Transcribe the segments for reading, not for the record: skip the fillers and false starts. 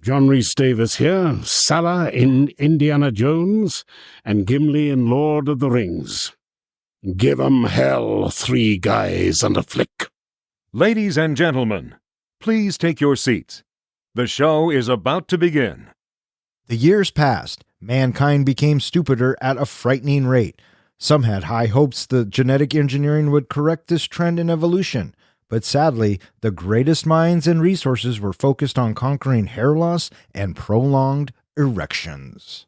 John Rhys Davis here, Salah in Indiana Jones, and Gimli in Lord of the Rings. Give 'em hell, 3 guys and a flick. Ladies and gentlemen, please take your seats. The show is about to begin. The years passed. Mankind became stupider at a frightening rate. Some had high hopes that genetic engineering would correct this trend in evolution. But sadly, the greatest minds and resources were focused on conquering hair loss and prolonged erections.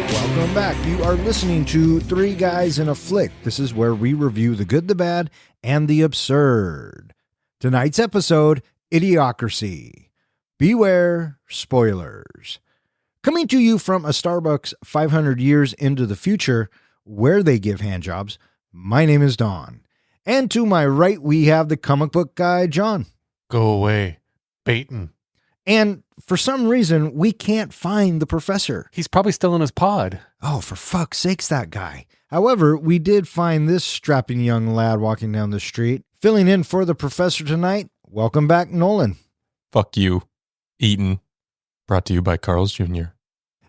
Welcome back. You are listening to Three Guys in a Flick. This is where we review the good, the bad, and the absurd. Tonight's episode, Idiocracy. Beware spoilers. Coming to you from a Starbucks 500 years into the future, where they give handjobs, my name is Don. And to my right, we have the comic book guy, John. Go away, Baton. And for some reason, we can't find the professor. He's probably still in his pod. Oh, for fuck's sakes, that guy. However, we did find this strapping young lad walking down the street. Filling in for the professor tonight, welcome back, Nolan. Fuck you, Eaton. Brought to you by Carl's Jr.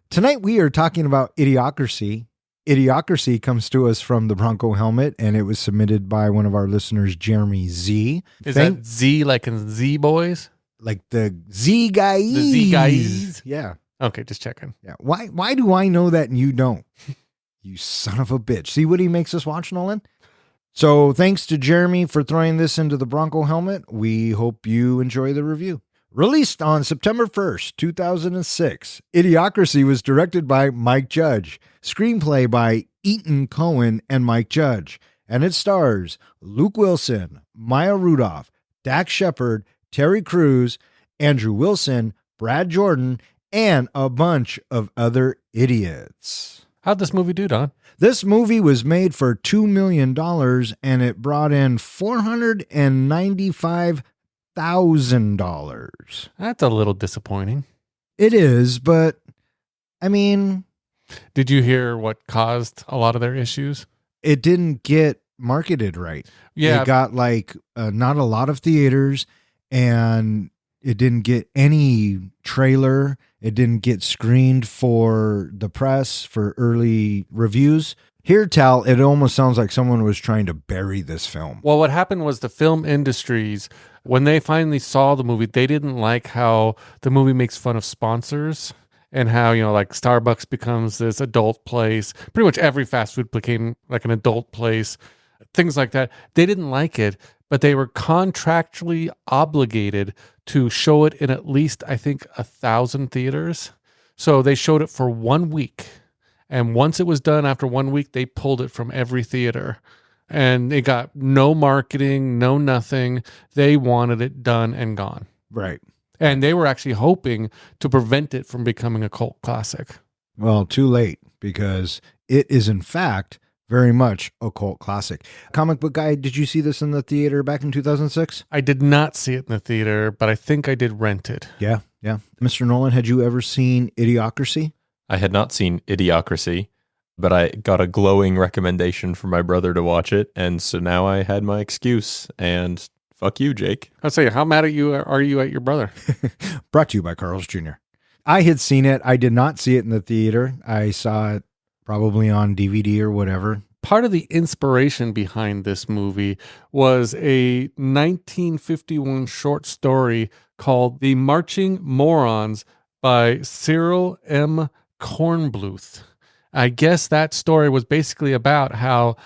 Tonight we are talking about Idiocracy. Idiocracy comes to us from the Bronco Helmet, and it was submitted by one of our listeners, Jeremy Z. Is that Z like in Z Boys? Like the Z guys. The Z guys? Yeah. Okay, just checking. Yeah. Why do I know that and you don't? You son of a bitch. See what he makes us watch, Nolan? So thanks to Jeremy for throwing this into the Bronco Helmet. We hope you enjoy the review. Released on September 1st, 2006, Idiocracy was directed by Mike Judge. Screenplay by Eaton Cohen and Mike Judge. And it stars Luke Wilson, Maya Rudolph, Dax Shepard, Terry Crews, Andrew Wilson, Brad Jordan, and a bunch of other idiots. How'd this movie do, Don? This movie was made for $2 million and it brought in $495,000. That's a little disappointing. It is, but I mean... Did you hear what caused a lot of their issues? It didn't get marketed right. Yeah. It got not a lot of theaters, and it didn't get any trailer. It didn't get screened for the press for early reviews. Here, Tal, it almost sounds like someone was trying to bury this film. Well, what happened was the film industries, when they finally saw the movie, they didn't like how the movie makes fun of sponsors and how, like Starbucks becomes this adult place. Pretty much every fast food became like an adult place, things like that. They didn't like it, but they were contractually obligated to show it in at least, I think, 1,000 theaters. So they showed it for 1 week. And once it was done after 1 week, they pulled it from every theater. And it got no marketing, no nothing. They wanted it done and gone. Right. And they were actually hoping to prevent it from becoming a cult classic. Well, too late, because it is, in fact, very much a cult classic. Comic book guy, did you see this in the theater back in 2006? I did not see it in the theater, but I think I did rent it. Yeah. Mr. Nolan, had you ever seen Idiocracy? I had not seen Idiocracy, but I got a glowing recommendation from my brother to watch it, and so now I had my excuse, and fuck you, Jake. I'll say, how mad at you are you at your brother? Brought to you by Carl's Jr. I had seen it. I did not see it in the theater. I saw it probably on DVD or whatever. Part of the inspiration behind this movie was a 1951 short story called The Marching Morons by Cyril M. Kornbluth. I guess that story was basically about how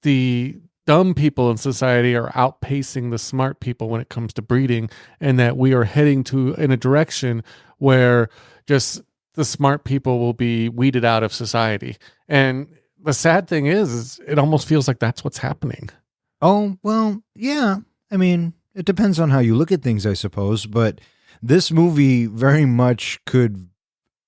the dumb people in society are outpacing the smart people when it comes to breeding, and that we are heading in a direction where just the smart people will be weeded out of society. And the sad thing is it almost feels like that's what's happening. Oh, well, yeah. I mean, it depends on how you look at things, I suppose. But this movie very much could,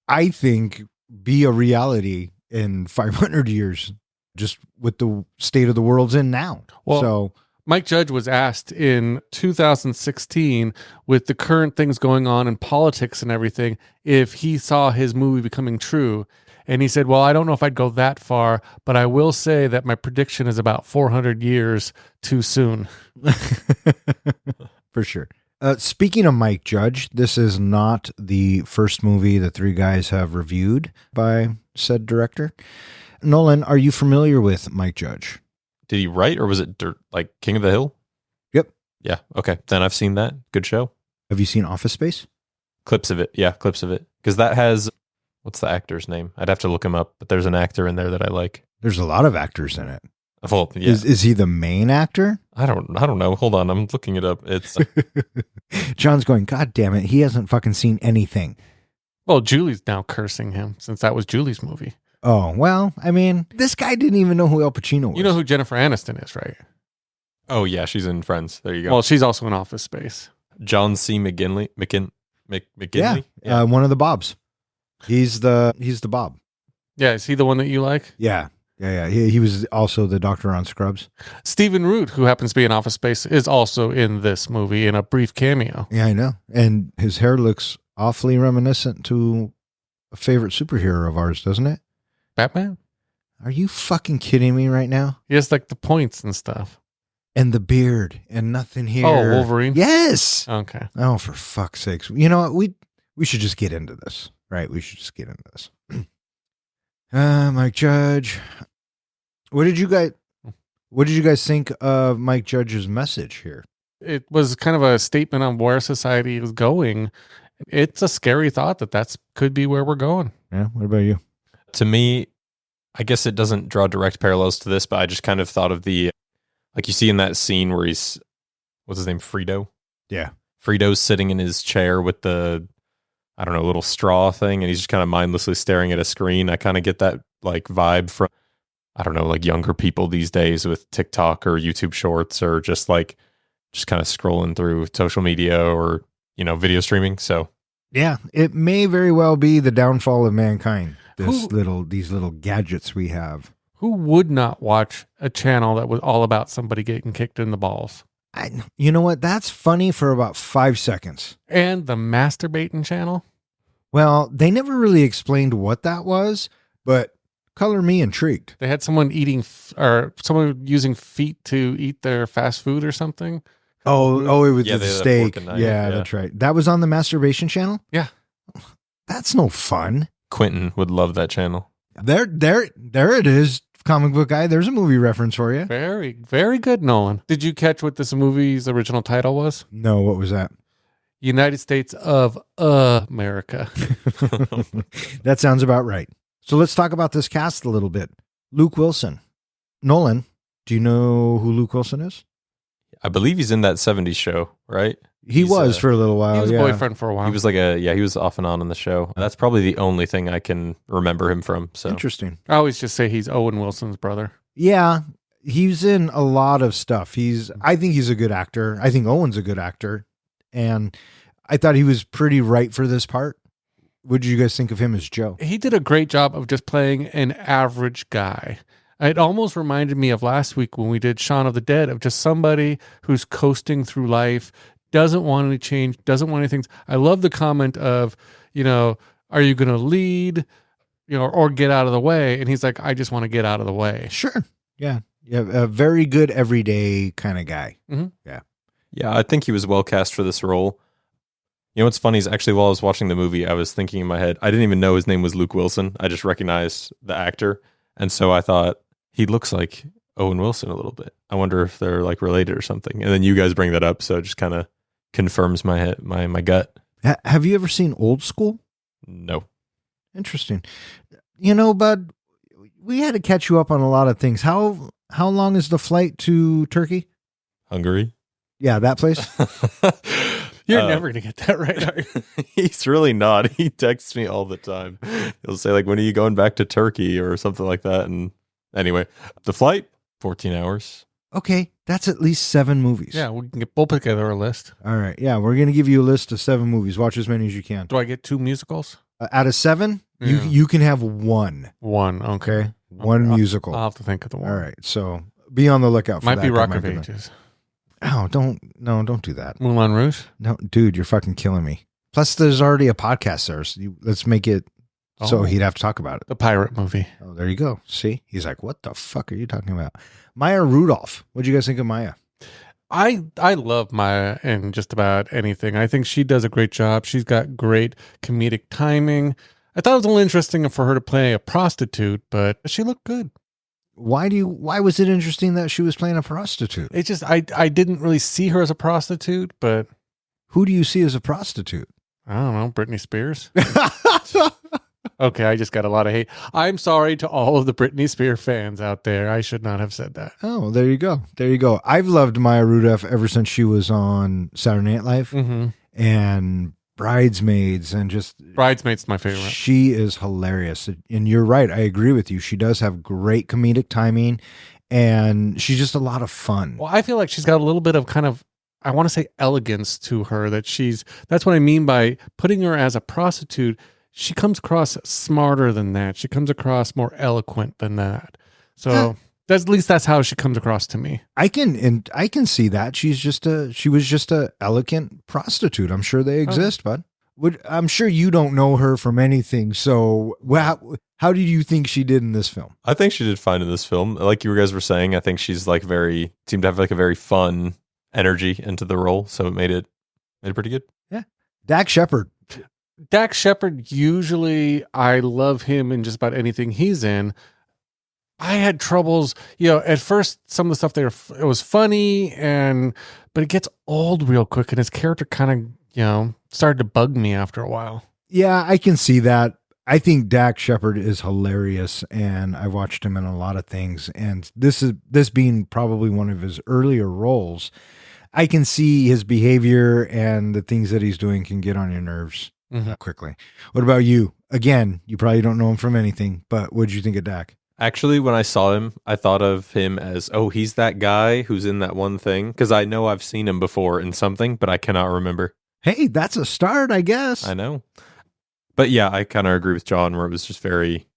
I think, be a reality in 500 years, just with the state of the world's in now. Well, so Mike Judge was asked in 2016, with the current things going on in politics and everything, if he saw his movie becoming true. And he said, well, I don't know if I'd go that far, but I will say that my prediction is about 400 years too soon. For sure. Speaking of Mike Judge, this is not the first movie the three guys have reviewed by said director. Nolan, are you familiar with Mike Judge? Did he write, or was it like King of the Hill? Yep. Yeah. Okay. Then I've seen that. Good show. Have you seen Office Space? Clips of it. Yeah, clips of it. Because that has, what's the actor's name? I'd have to look him up, but there's an actor in there that I like. There's a lot of actors in it. Well, yeah. Is he the main actor? I don't know. Hold on. I'm looking it up. It's John's going, God damn it. He hasn't fucking seen anything. Well, Julie's now cursing him since that was Julie's movie. Oh, well, I mean, this guy didn't even know who Al Pacino was. You know who Jennifer Aniston is, right? Oh, yeah. She's in Friends. There you go. Well, she's also in Office Space. John C. McGinley. Yeah, Yeah. one of the Bobs. He's the Bob. Yeah, is he the one that you like? Yeah. He was also the doctor on Scrubs. Stephen Root, who happens to be in Office Space, is also in this movie in a brief cameo. Yeah, I know. And his hair looks awfully reminiscent to a favorite superhero of ours, doesn't it? Batman? Are you fucking kidding me right now? He has like the points and stuff. And the beard and nothing here. Oh, Wolverine? Yes. Okay. Oh, for fuck's sakes. You know what? We should just get into this, right? We should just get into this. Mike Judge. What did you guys think of Mike Judge's message here? It was kind of a statement on where society is going. It's a scary thought that could be where we're going. Yeah. What about you? To me, I guess it doesn't draw direct parallels to this, but I just kind of thought of like you see in that scene where what's his name? Frito? Yeah. Frito's sitting in his chair with the, I don't know, little straw thing, and he's just kind of mindlessly staring at a screen. I kind of get that like vibe from, I don't know, like younger people these days with TikTok or YouTube Shorts, or just kind of scrolling through social media or, video streaming. So yeah, it may very well be the downfall of mankind. These little gadgets we have. Who would not watch a channel that was all about somebody getting kicked in the balls? You know what? That's funny for about 5 seconds. And the masturbating channel? Well, they never really explained what that was, but color me intrigued. They had someone someone using feet to eat their fast food or something. Oh, it was the steak. Yeah, that's right. That was on the masturbation channel? Yeah. That's no fun. Quentin would love that channel. There it is. Comic book guy. There's a movie reference for you. Very, very good, Nolan. Did you catch what this movie's original title was? No, what was that? United States of America. That sounds about right. So let's talk about this cast a little bit. Luke Wilson. Nolan, do you know who Luke Wilson is? I believe he's in that 70s show, right? He was for a little while. He was a boyfriend for a while. He was he was off and on the show. That's probably the only thing I can remember him from. So interesting. I always just say he's Owen Wilson's brother. Yeah, he's in a lot of stuff. I think he's a good actor. I think Owen's a good actor. And I thought he was pretty right for this part. What did you guys think of him as Joe? He did a great job of just playing an average guy. It almost reminded me of last week when we did Shaun of the Dead, of just somebody who's coasting through life, doesn't want any change, doesn't want anything. I love the comment of, are you going to lead, or get out of the way? And he's like, I just want to get out of the way. Sure. Yeah. A very good everyday kind of guy. Mm-hmm. Yeah. Yeah, I think he was well cast for this role. You know what's funny is actually while I was watching the movie, I was thinking in my head, I didn't even know his name was Luke Wilson. I just recognized the actor. And so I thought, he looks like Owen Wilson a little bit. I wonder if they're like related or something. And then you guys bring that up, so it just kind of confirms my gut. Have you ever seen Old School? No. Interesting. Bud, we had to catch you up on a lot of things. How long is the flight to Turkey? Hungary? Yeah, that place. You're never going to get that right, are you? He's really not. He texts me all the time. He'll say, like, when are you going back to Turkey or something like that? And anyway, the flight, 14 hours. Okay, that's at least 7 movies. Yeah, we'll put together a list. All right. Yeah, we're going to give you a list of 7 movies. Watch as many as you can. Do I get 2 musicals? Out of 7, you can have 1. 1, okay. One musical. I'll have to think of the one. All right, so be on the lookout for Might that. be That Rock might of be Ages. Oh, don't do that. Moulin Rouge. No, dude, you're fucking killing me. Plus, there's already a podcast there. So let's make it so Oh. he'd have to talk about it. The pirate movie. Oh, there you go. See? He's like, what the fuck are you talking about? Maya Rudolph. What'd you guys think of Maya? I love Maya in just about anything. I think she does a great job. She's got great comedic timing. I thought it was a little interesting for her to play a prostitute, but she looked good. Why was it interesting that she was playing a prostitute? It's just I didn't really see her as a prostitute, but Who do you see as a prostitute? I don't know, Britney Spears. Okay, I just got a lot of hate. I'm sorry to all of the Britney Spears fans out there. I should not have said that. Oh, there you go. There you go. I've loved Maya Rudolph ever since she was on Saturday Night Live and Bridesmaids and just Bridesmaids, my favorite. She is hilarious. And you're right. I agree with you. She does have great comedic timing and she's just a lot of fun. Well, I feel like she's got a little bit of kind of, I want to say elegance to her that's what I mean by putting her as a prostitute. She comes across smarter than that. She comes across more eloquent than that. So at least that's how she comes across to me. I can see that. She was just a elegant prostitute. I'm sure they exist, bud. I'm sure you don't know her from anything. So how did you think she did in this film? I think she did fine in this film. Like you guys were saying, I think she's like seemed to have like a very fun energy into the role. So it made it pretty good. Yeah. Dax Shepard. Dax Shepard, usually I love him in just about anything he's in. I had troubles, at first some of the stuff there, it was funny, but it gets old real quick and his character kind of, started to bug me after a while. Yeah, I can see that. I think Dax Shepard is hilarious and I watched him in a lot of things. And this being probably one of his earlier roles, I can see his behavior and the things that he's doing can get on your nerves quickly. What about you? Again, you probably don't know him from anything, but what'd you think of Dak? Actually, when I saw him, I thought of him as, he's that guy who's in that one thing. Because I know I've seen him before in something, but I cannot remember. Hey, that's a start, I guess. I know. But yeah, I kind of agree with John where it was just very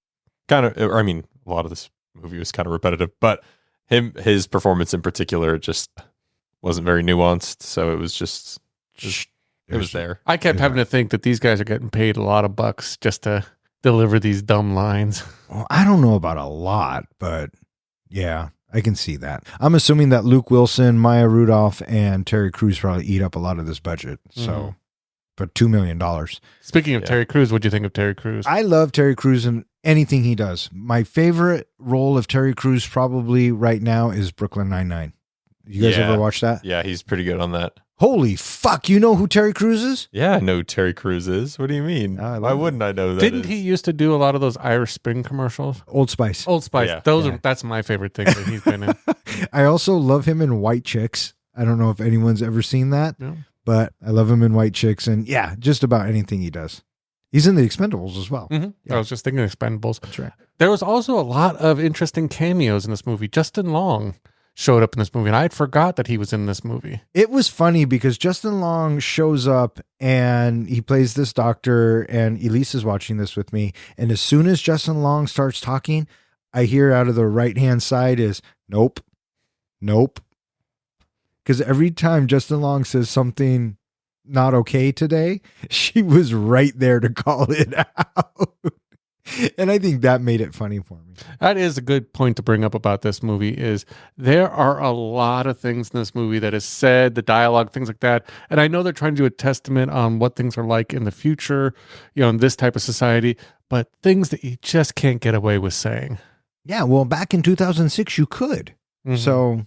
a lot of this movie was kind of repetitive, but his performance in particular just wasn't very nuanced. So it was just it was there. I kept having to think that these guys are getting paid a lot of bucks just to deliver these dumb lines. Well, I don't know about a lot, but yeah, I can see that. I'm assuming that Luke Wilson, Maya Rudolph, and Terry Crews probably eat up a lot of this budget. So, but $2 million. Speaking of Terry Crews, what do you think of Terry Crews? I love Terry Crews and anything he does. My favorite role of Terry Crews probably right now is Brooklyn Nine-Nine. You guys ever watch that? Yeah, he's pretty good on that. Holy fuck, you know who Terry Crews is? Yeah, I know who Terry Crews is. What do you mean? Why wouldn't I know that? Didn't he used to do a lot of those Irish Spring commercials? Old Spice. Old Spice. Yeah. That's my favorite thing that he's been in. I also love him in White Chicks. I don't know if anyone's ever seen that, but I love him in White Chicks. And yeah, just about anything he does. He's in The Expendables as well. Yeah. I was just thinking Expendables. That's right. There was also a lot of interesting cameos in this movie. Justin Long showed up in this movie, and I had forgot that he was in this movie. It was funny because Justin Long shows up and he plays this doctor, and Elise is watching this with me. And as soon as Justin Long starts talking, I hear out of the right-hand side is, nope. Because every time Justin Long says something not okay today, she was right there to call it out. And I think that made it funny for me. That is a good point to bring up about this movie is there are a lot of things in this movie that is said, the dialogue, things like that. And I know they're trying to do a testament on what things are like in the future, in this type of society, but things that you just can't get away with saying. Yeah, well, back in 2006, you could. So.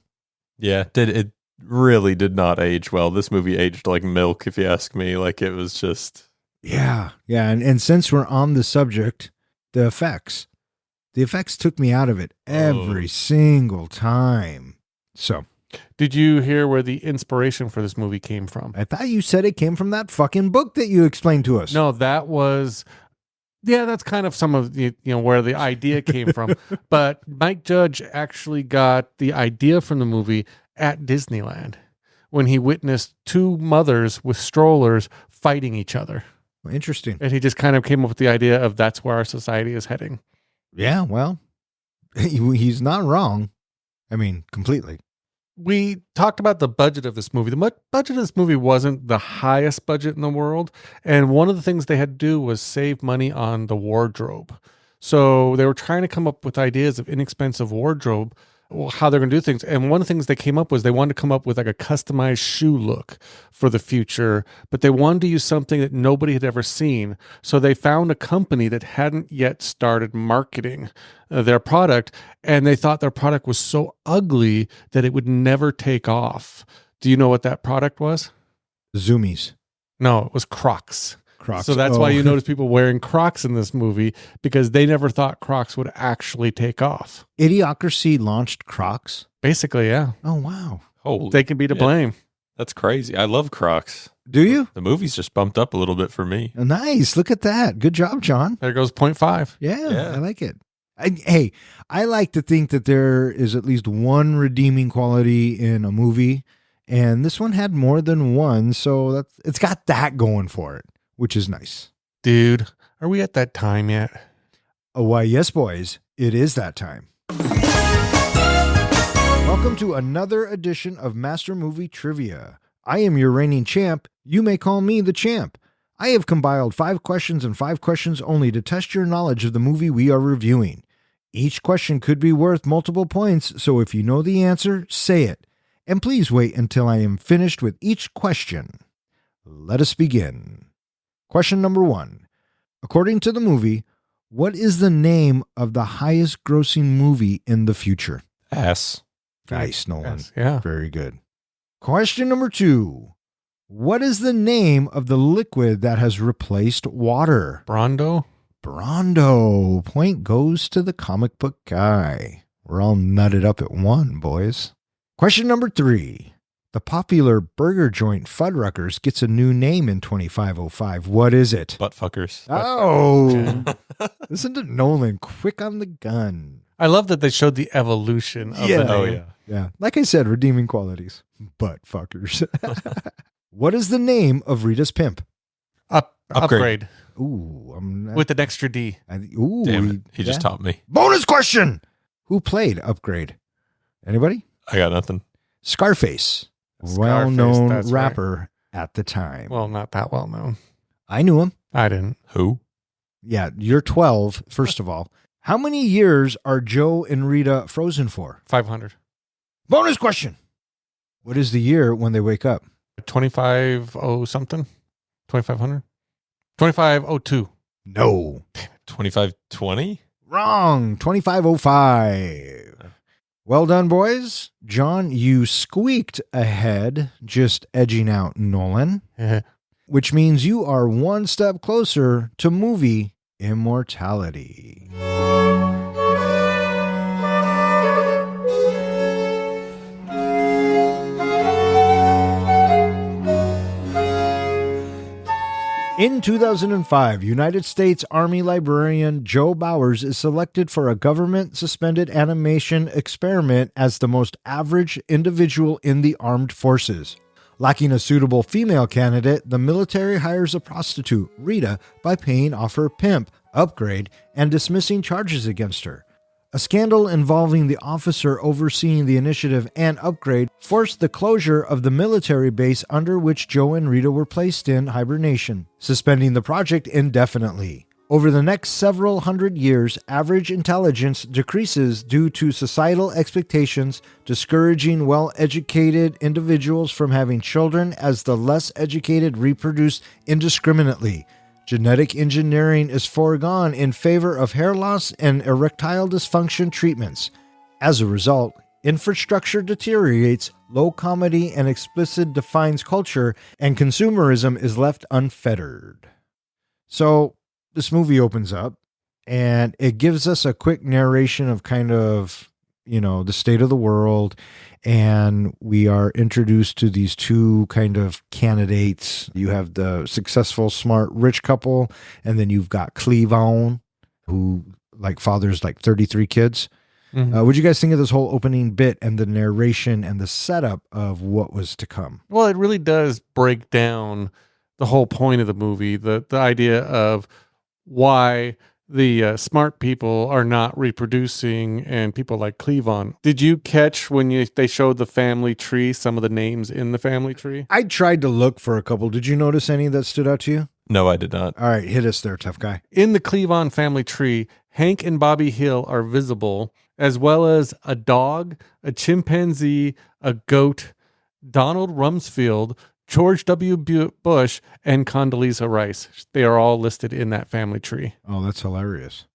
Yeah, it really did not age well. This movie aged like milk, if you ask me. Like it was just. Yeah. And since we're on the subject, the effects took me out of it every single time. So, did you hear where the inspiration for this movie came from? I thought you said it came from that fucking book that you explained to us. No, that was, that's kind of some of the, where the idea came from. But Mike Judge actually got the idea from the movie at Disneyland when he witnessed two mothers with strollers fighting each other. Interesting. And he just kind of came up with the idea of that's where our society is heading. Yeah, well, he's not wrong. I mean, completely. we talked about the budget of this movie. The budget of this movie wasn't the highest budget in the world. And one of the things they had to do was save money on the wardrobe. So they were trying to come up with ideas of inexpensive wardrobe, how they're going to do things. And one of the things they came up was they wanted to come up with like a customized shoe look for the future, but they wanted to use something that nobody had ever seen. So they found a company that hadn't yet started marketing their product, and they thought their product was so ugly that it would never take off. Do you know what that product was? Zoomies. No, it was Crocs. Crocs. So that's why you notice people wearing Crocs in this movie, because they never thought Crocs would actually take off. Idiocracy launched Crocs. Basically, yeah. Oh, wow. Holy, They can be to blame. that's crazy. I love Crocs. Do you? The movie's just bumped up a little bit for me. Nice. Look at that. Good job, John. There goes 0.5. Yeah. I like it. I like to think that there is at least one redeeming quality in a movie, and this one had more than one, so it's got that going for it, which is nice. Dude, are we at that time yet? Oh, why, yes, boys, it is that time. Welcome to another edition of Master Movie Trivia. I am your reigning champ. You may call me the champ. I have compiled 5 questions and 5 questions only to test your knowledge of the movie we are reviewing. Each question could be worth multiple points, so if you know the answer, say it. And please wait until I am finished with each question. Let us begin. Question number 1. According to the movie, what is the name of the highest grossing movie in the future? Ass. Nice, Nolan. Yes, yeah. Very good. Question number 2. What is the name of the liquid that has replaced water? Brondo? Brondo. Point goes to the comic book guy. We're all nutted up at 1, boys. Question number 3. The popular burger joint Fuddruckers gets a new name in 2505. What is it? Buttfuckers. Oh, listen to Nolan, quick on the gun. I love that they showed the evolution of Yeah. the name. Oh, yeah. Yeah, like I said, redeeming qualities. Butt fuckers. What is the name of Rita's pimp? Upgrade. Ooh, I'm not, With an extra D. Damn it. He just taught me. Bonus question. Who played Upgrade? Anybody? I got nothing. Scarface. Scarface, Well-known that's right. rapper at the time. Well, not that well known. I knew him. I didn't. Who? Yeah, you're 12, first of all. How many years are Joe and Rita frozen for? 500. Bonus question. What is the year when they wake up? 25 something? 2500? 2502. No. 2520? Wrong. 2505. Well done, boys. John, you squeaked ahead, just edging out Nolan, which means you are one step closer to movie immortality. In 2005, United States Army librarian Joe Bowers is selected for a government-suspended animation experiment as the most average individual in the armed forces. Lacking a suitable female candidate, the military hires a prostitute, Rita, by paying off her pimp, Upgrade, and dismissing charges against her. A scandal involving the officer overseeing the initiative and Upgrade forced the closure of the military base under which Joe and Rita were placed in hibernation, suspending the project indefinitely. Over the next several hundred years, average intelligence decreases due to societal expectations, discouraging well-educated individuals from having children as the less educated reproduce indiscriminately. Genetic engineering is foregone in favor of hair loss and erectile dysfunction treatments. As a result, infrastructure deteriorates, low comedy and explicit defines culture, and consumerism is left unfettered. So, this movie opens up, and it gives us a quick narration of kind of, the state of the world, and we are introduced to these two kind of candidates. You have the successful, smart, rich couple, and then you've got Cleavon, who fathers 33 kids. Mm-hmm. What'd you guys think of this whole opening bit and the narration and the setup of what was to come? Well, it really does break down the whole point of the movie, the idea of why the smart people are not reproducing, and people like Cleavon. Did you catch when they showed the family tree, some of the names in the family tree? I tried to look for a couple. Did you notice any that stood out to you? No, I did not. All right, hit us there, tough guy. In the Cleavon family tree, Hank and Bobby Hill are visible, as well as a dog, a chimpanzee, a goat, Donald Rumsfeld, George W. Bush, and Condoleezza Rice. They are all listed in that family tree. Oh, that's hilarious.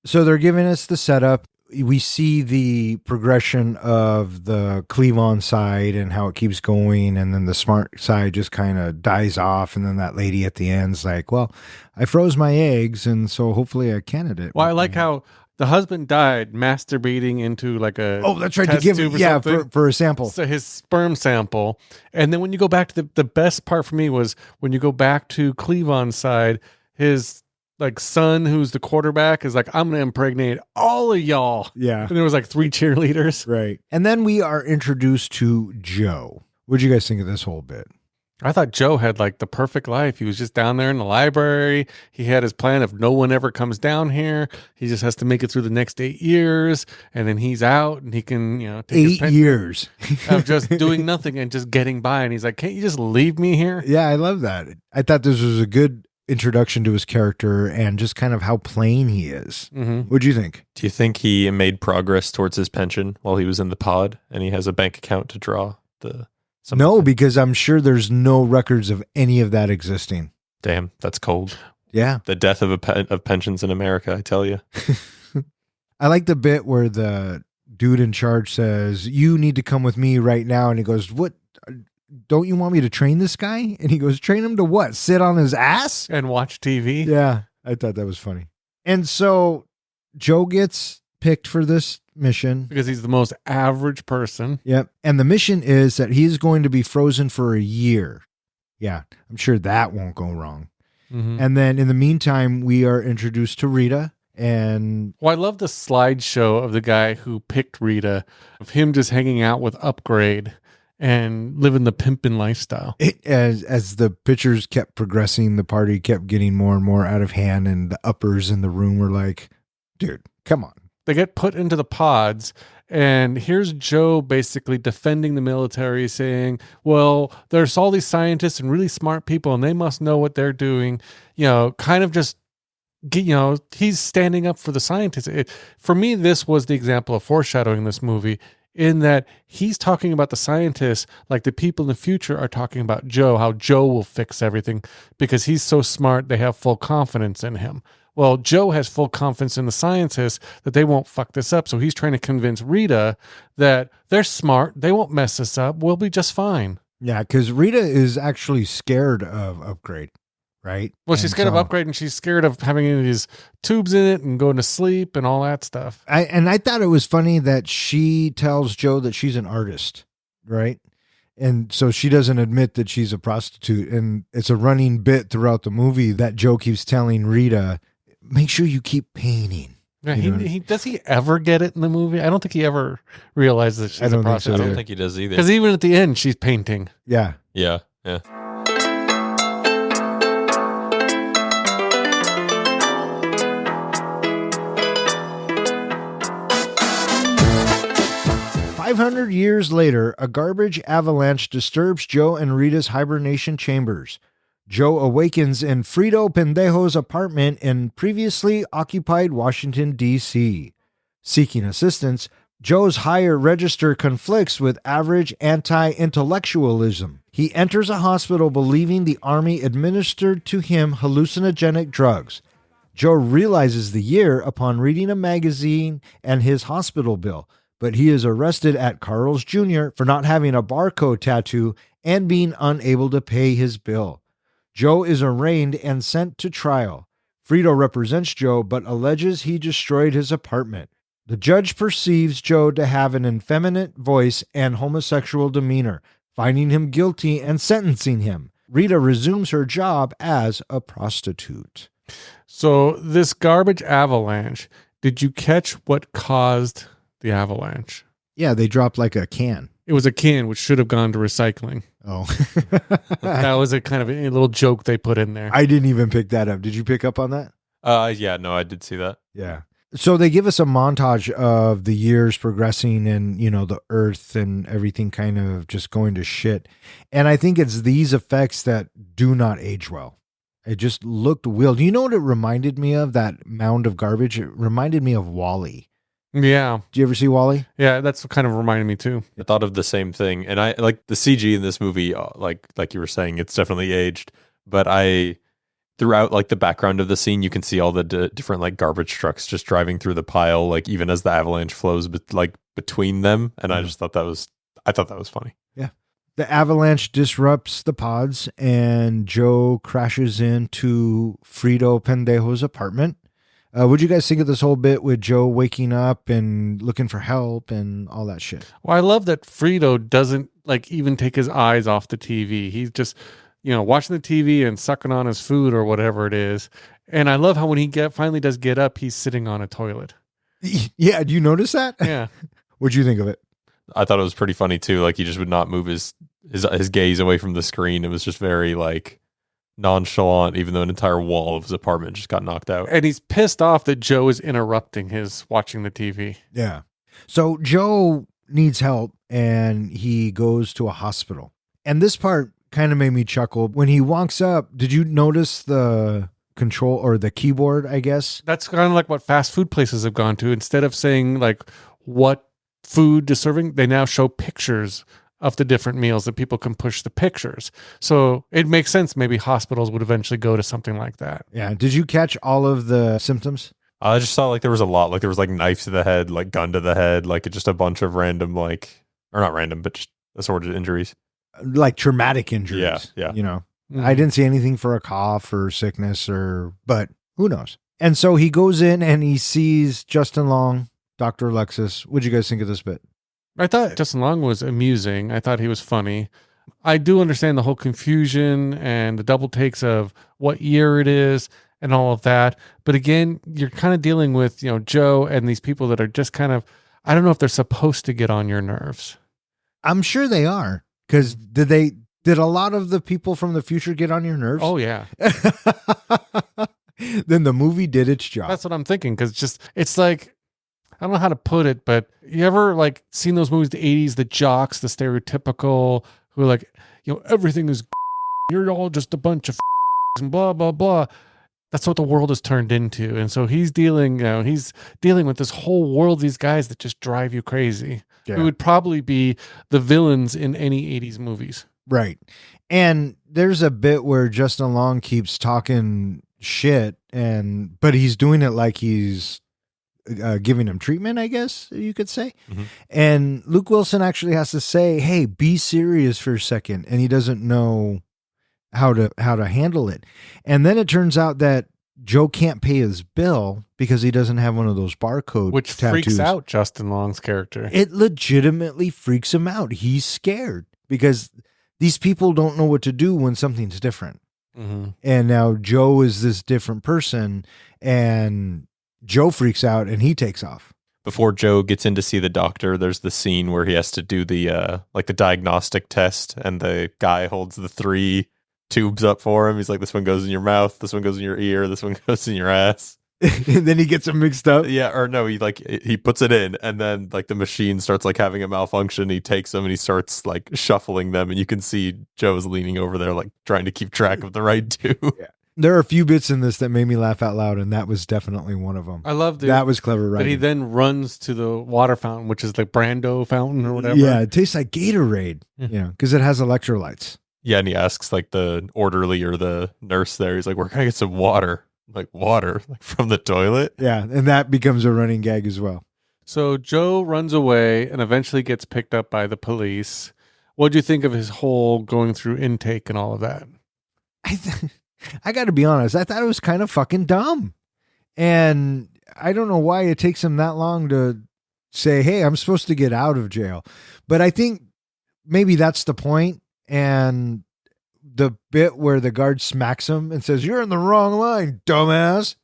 So they're giving us the setup. We see the progression of the Cleavon side and how it keeps going, and then the smart side just kind of dies off, and then that lady at the end's like, well, I froze my eggs, and so hopefully a candidate. Well, I like how the husband died masturbating into like a that's right, to test give tube or yeah something. for a sample. So his sperm sample. And then when you go back to the best part for me was when you go back to Cleavon's side, his like son, who's the quarterback, is like, I'm going to impregnate all of y'all. Yeah. And there was like 3 cheerleaders. Right. And then we are introduced to Joe. What'd you guys think of this whole bit? I thought Joe had like the perfect life. He was just down there in the library. He had his plan. If no one ever comes down here, he just has to make it through the next 8 years. And then he's out and he can, take his 8 years of just doing nothing and just getting by. And he's like, can't you just leave me here? Yeah, I love that. I thought this was a good introduction to his character and just kind of how plain he is. Mm-hmm. What'd you think? Do you think he made progress towards his pension while he was in the pod and he has a bank account to draw No, because I'm sure there's no records of any of that existing. Damn, that's cold. Yeah. The death of pensions in America, I tell you. I like the bit where the dude in charge says, you need to come with me right now. And he goes, what? Don't you want me to train this guy? And he goes, train him to what? Sit on his ass? And watch TV? Yeah, I thought that was funny. And so Joe gets picked for this mission. Because he's the most average person. Yep. And the mission is that he is going to be frozen for a year. Yeah, I'm sure that won't go wrong. Mm-hmm. And then in the meantime, we are introduced to Rita. And I love the slideshow of the guy who picked Rita, of him just hanging out with Upgrade and living the pimpin' lifestyle. As the pictures kept progressing, the party kept getting more and more out of hand, and the uppers in the room were like, dude, come on. They get put into the pods, and here's Joe basically defending the military, saying, well, there's all these scientists and really smart people, and they must know what they're doing. Kind of just, he's standing up for the scientists. For me, this was the example of foreshadowing in this movie, in that he's talking about the scientists like the people in the future are talking about Joe, how Joe will fix everything because he's so smart, they have full confidence in him. Well, Joe has full confidence in the scientists that they won't fuck this up. So he's trying to convince Rita that they're smart. They won't mess this up. We'll be just fine. Yeah, because Rita is actually scared of Upgrade, right? Well, she's scared of Upgrade, and she's scared of having any of these tubes in it and going to sleep and all that stuff. I thought it was funny that she tells Joe that she's an artist, right? And so she doesn't admit that she's a prostitute. And it's a running bit throughout the movie that Joe keeps telling Rita, make sure you keep painting. Yeah, does he ever get it in the movie? I don't think he ever realizes that she's a prostitute. I don't think he does either. Because even at the end, she's painting. Yeah. Yeah. 500 years later, a garbage avalanche disturbs Joe and Rita's hibernation chambers. Joe awakens in Frito Pendejo's apartment in previously occupied Washington, D.C. Seeking assistance, Joe's higher register conflicts with average anti-intellectualism. He enters a hospital believing the army administered to him hallucinogenic drugs. Joe realizes the year upon reading a magazine and his hospital bill, but he is arrested at Carl's Jr. for not having a barcode tattoo and being unable to pay his bill. Joe is arraigned and sent to trial. Frito represents Joe, but alleges he destroyed his apartment. The judge perceives Joe to have an effeminate voice and homosexual demeanor, finding him guilty and sentencing him. Rita resumes her job as a prostitute. So this garbage avalanche, did you catch what caused the avalanche? Yeah, they dropped like a can. It was a can which should have gone to recycling. Oh. That was a kind of a little joke they put in there. I didn't even pick that up. Did you pick up on that? Yeah, no, I did see that. Yeah. So they give us a montage of the years progressing and, the earth and everything kind of just going to shit. And I think it's these effects that do not age well. It just looked weird. Do you know what it reminded me of, that mound of garbage? It reminded me of Wall-E. Yeah. Did you ever see Wall-E? Yeah, that's what kind of reminded me too. I thought of the same thing, and I like the CG in this movie. Like you were saying, it's definitely aged. But throughout like the background of the scene, you can see all the different like garbage trucks just driving through the pile, like even as the avalanche flows, like between them. And I just thought that was funny. Yeah. The avalanche disrupts the pods, and Joe crashes into Frito Pendejo's apartment. What'd you guys think of this whole bit with Joe waking up and looking for help and all that shit? Well, I love that Frito doesn't like even take his eyes off the TV. He's just, watching the TV and sucking on his food or whatever it is. And I love how when he finally does get up, he's sitting on a toilet. Yeah, do you notice that? Yeah. What'd you think of it? I thought it was pretty funny too. Like he just would not move his gaze away from the screen. It was just very like nonchalant, even though an entire wall of his apartment just got knocked out. And he's pissed off that Joe is interrupting his watching the TV. Yeah. So Joe needs help, and he goes to a hospital. And this part kind of made me chuckle. When he walks up, did you notice the control or the keyboard, I guess? That's kind of like what fast food places have gone to. Instead of saying like what food is serving, they now show pictures of the different meals that people can push the pictures. So it makes sense. Maybe hospitals would eventually go to something like that. Yeah. Did you catch all of the symptoms? I just saw like there was a lot. Like there was like knife to the head, like gun to the head, like just a bunch of random or not random, but just assorted injuries. Like traumatic injuries. Yeah. Mhm. I didn't see anything for a cough or sickness but who knows? And so he goes in and he sees Justin Long, Dr. Alexis. What'd you guys think of this bit? I thought Justin Long was amusing. I thought he was funny. I do understand the whole confusion and the double takes of what year it is and all of that. But again, you're kind of dealing with, Joe and these people that are just kind of, I don't know if they're supposed to get on your nerves. I'm sure they are. Because did a lot of the people from the future get on your nerves? Oh, yeah. Then the movie did its job. That's what I'm thinking. Because it's like, I don't know how to put it, but you ever like seen those movies, the 80s, the jocks, the stereotypical, who are like, everything is, you're all just a bunch of and blah, blah, blah. That's what the world has turned into. And so he's dealing with this whole world, these guys that just drive you crazy. Yeah. Who would probably be the villains in any 80s movies. Right. And there's a bit where Justin Long keeps talking shit, but he's doing it like he's giving him treatment, I guess you could say. Mm-hmm. And Luke Wilson actually has to say, hey, be serious for a second. And he doesn't know how to handle it. And then it turns out that Joe can't pay his bill because he doesn't have one of those barcode Which tattoos. freaks out Justin Long's character. It legitimately freaks him out. He's scared because these people don't know what to do when something's different. Mm-hmm. And now Joe is this different person, and Joe freaks out and he takes off. Before Joe gets in to see the doctor, there's the scene where he has to do the the diagnostic test, and the guy holds the 3 tubes up for him. He's like, this one goes in your mouth, this one goes in your ear, this one goes in your ass. And then he gets them mixed up. Yeah, or no, he puts it in, and then like the machine starts like having a malfunction. He takes them and he starts like shuffling them, and you can see Joe's leaning over there like trying to keep track of the right two. Yeah. There are a few bits in this that made me laugh out loud, and that was definitely one of them. I loved it. That was clever, right? But he then runs to the water fountain, which is the Brando fountain or whatever. Yeah, it tastes like Gatorade, because it has electrolytes. Yeah, and he asks like the orderly or the nurse there. He's like, "Where can I get some water?" Like water, like from the toilet. Yeah, and that becomes a running gag as well. So Joe runs away and eventually gets picked up by the police. What'd you think of his whole going through intake and all of that? I got to be honest, I thought it was kind of fucking dumb. And I don't know why it takes him that long to say, hey, I'm supposed to get out of jail. But I think maybe that's the point. And the bit where the guard smacks him and says, you're in the wrong line, dumbass.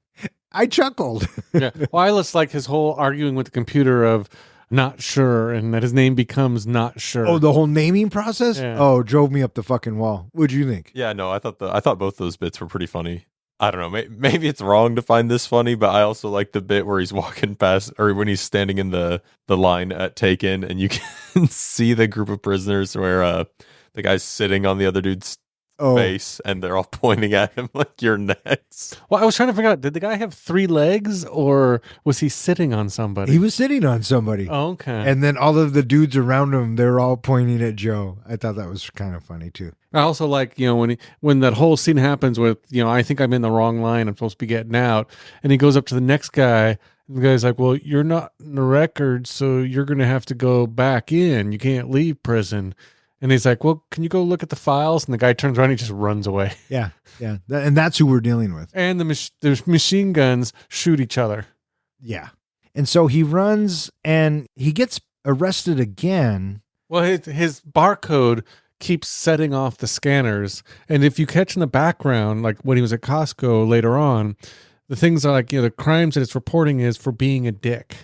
I chuckled. Yeah. Well, I just like his whole arguing with the computer of not sure, and that his name becomes not sure. Oh, the whole naming process? Yeah. Oh, drove me up the fucking wall. What'd you think? Yeah, no, I thought both those bits were pretty funny. I don't know. Maybe it's wrong to find this funny, but I also like the bit where he's walking past, or when he's standing in the line at take-in, and you can see the group of prisoners where the guy's sitting on the other dude's face, and they're all pointing at him like, "You're next." Well, I was trying to figure out, did the guy have 3 legs, or was he sitting on somebody? He was sitting on somebody. Oh, okay. And then all of the dudes around him, they're all pointing at Joe. I thought that was kind of funny too. I also like, when that whole scene happens with, I think I'm in the wrong line, I'm supposed to be getting out. And he goes up to the next guy. And the guy's like, well, you're not in the record, so you're going to have to go back in. You can't leave prison. And he's like, well, can you go look at the files? And the guy turns around and he just runs away. Yeah, yeah. And that's who we're dealing with. And the machine guns shoot each other. Yeah. And so he runs and he gets arrested again. Well, his barcode keeps setting off the scanners. And if you catch in the background, like when he was at Costco later on, the things are like, the crimes that it's reporting is for being a dick.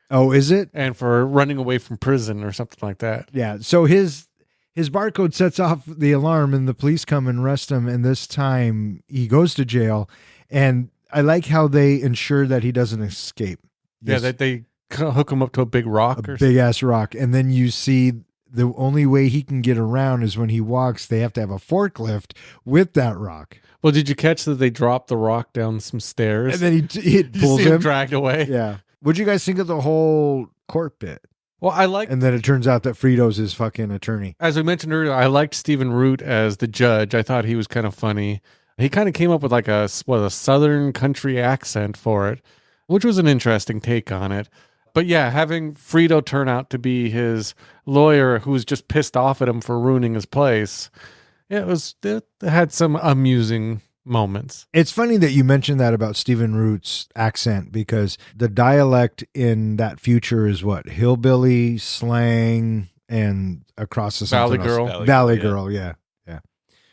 Oh, is it? And for running away from prison or something like that. Yeah. So his barcode sets off the alarm and the police come and arrest him. And this time he goes to jail. And I like how they ensure that he doesn't escape. Yeah, that they hook him up to a big rock, a big ass rock. And then you see the only way he can get around is when he walks. They have to have a forklift with that rock. Well, did you catch that they dropped the rock down some stairs? And then he pulls him dragged away. Yeah. What'd you guys think of the whole court bit? Well, and then it turns out that Frito's his fucking attorney. As we mentioned earlier, I liked Stephen Root as the judge. I thought he was kind of funny. He kind of came up with like a southern country accent for it, which was an interesting take on it. But yeah, having Frito turn out to be his lawyer who was just pissed off at him for ruining his place, it had some amusing moments. It's funny that you mentioned that about Stephen Root's accent, because the dialect in that future is what? Hillbilly, slang, and across the Valley Girl. Valley Girl, yeah.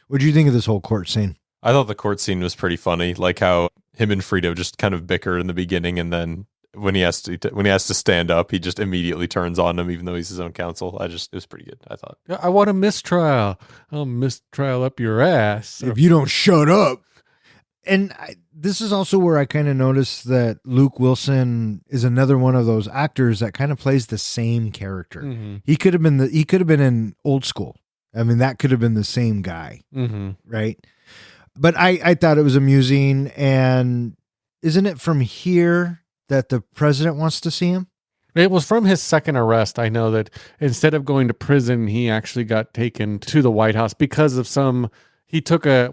What do you think of this whole court scene? I thought the court scene was pretty funny, like how him and Frito just kind of bicker in the beginning, and then when he has to stand up, he just immediately turns on him, even though he's his own counsel. It was pretty good, I thought. I want a mistrial. I'll mistrial up your ass if you don't shut up. And this is also where I kind of noticed that Luke Wilson is another one of those actors that kind of plays the same character. Mm-hmm. He could have been in Old School. I mean, that could have been the same guy, right? But I thought it was amusing. And isn't it from here that the president wants to see him? It was from his second arrest. I know that instead of going to prison, he actually got taken to the White House because of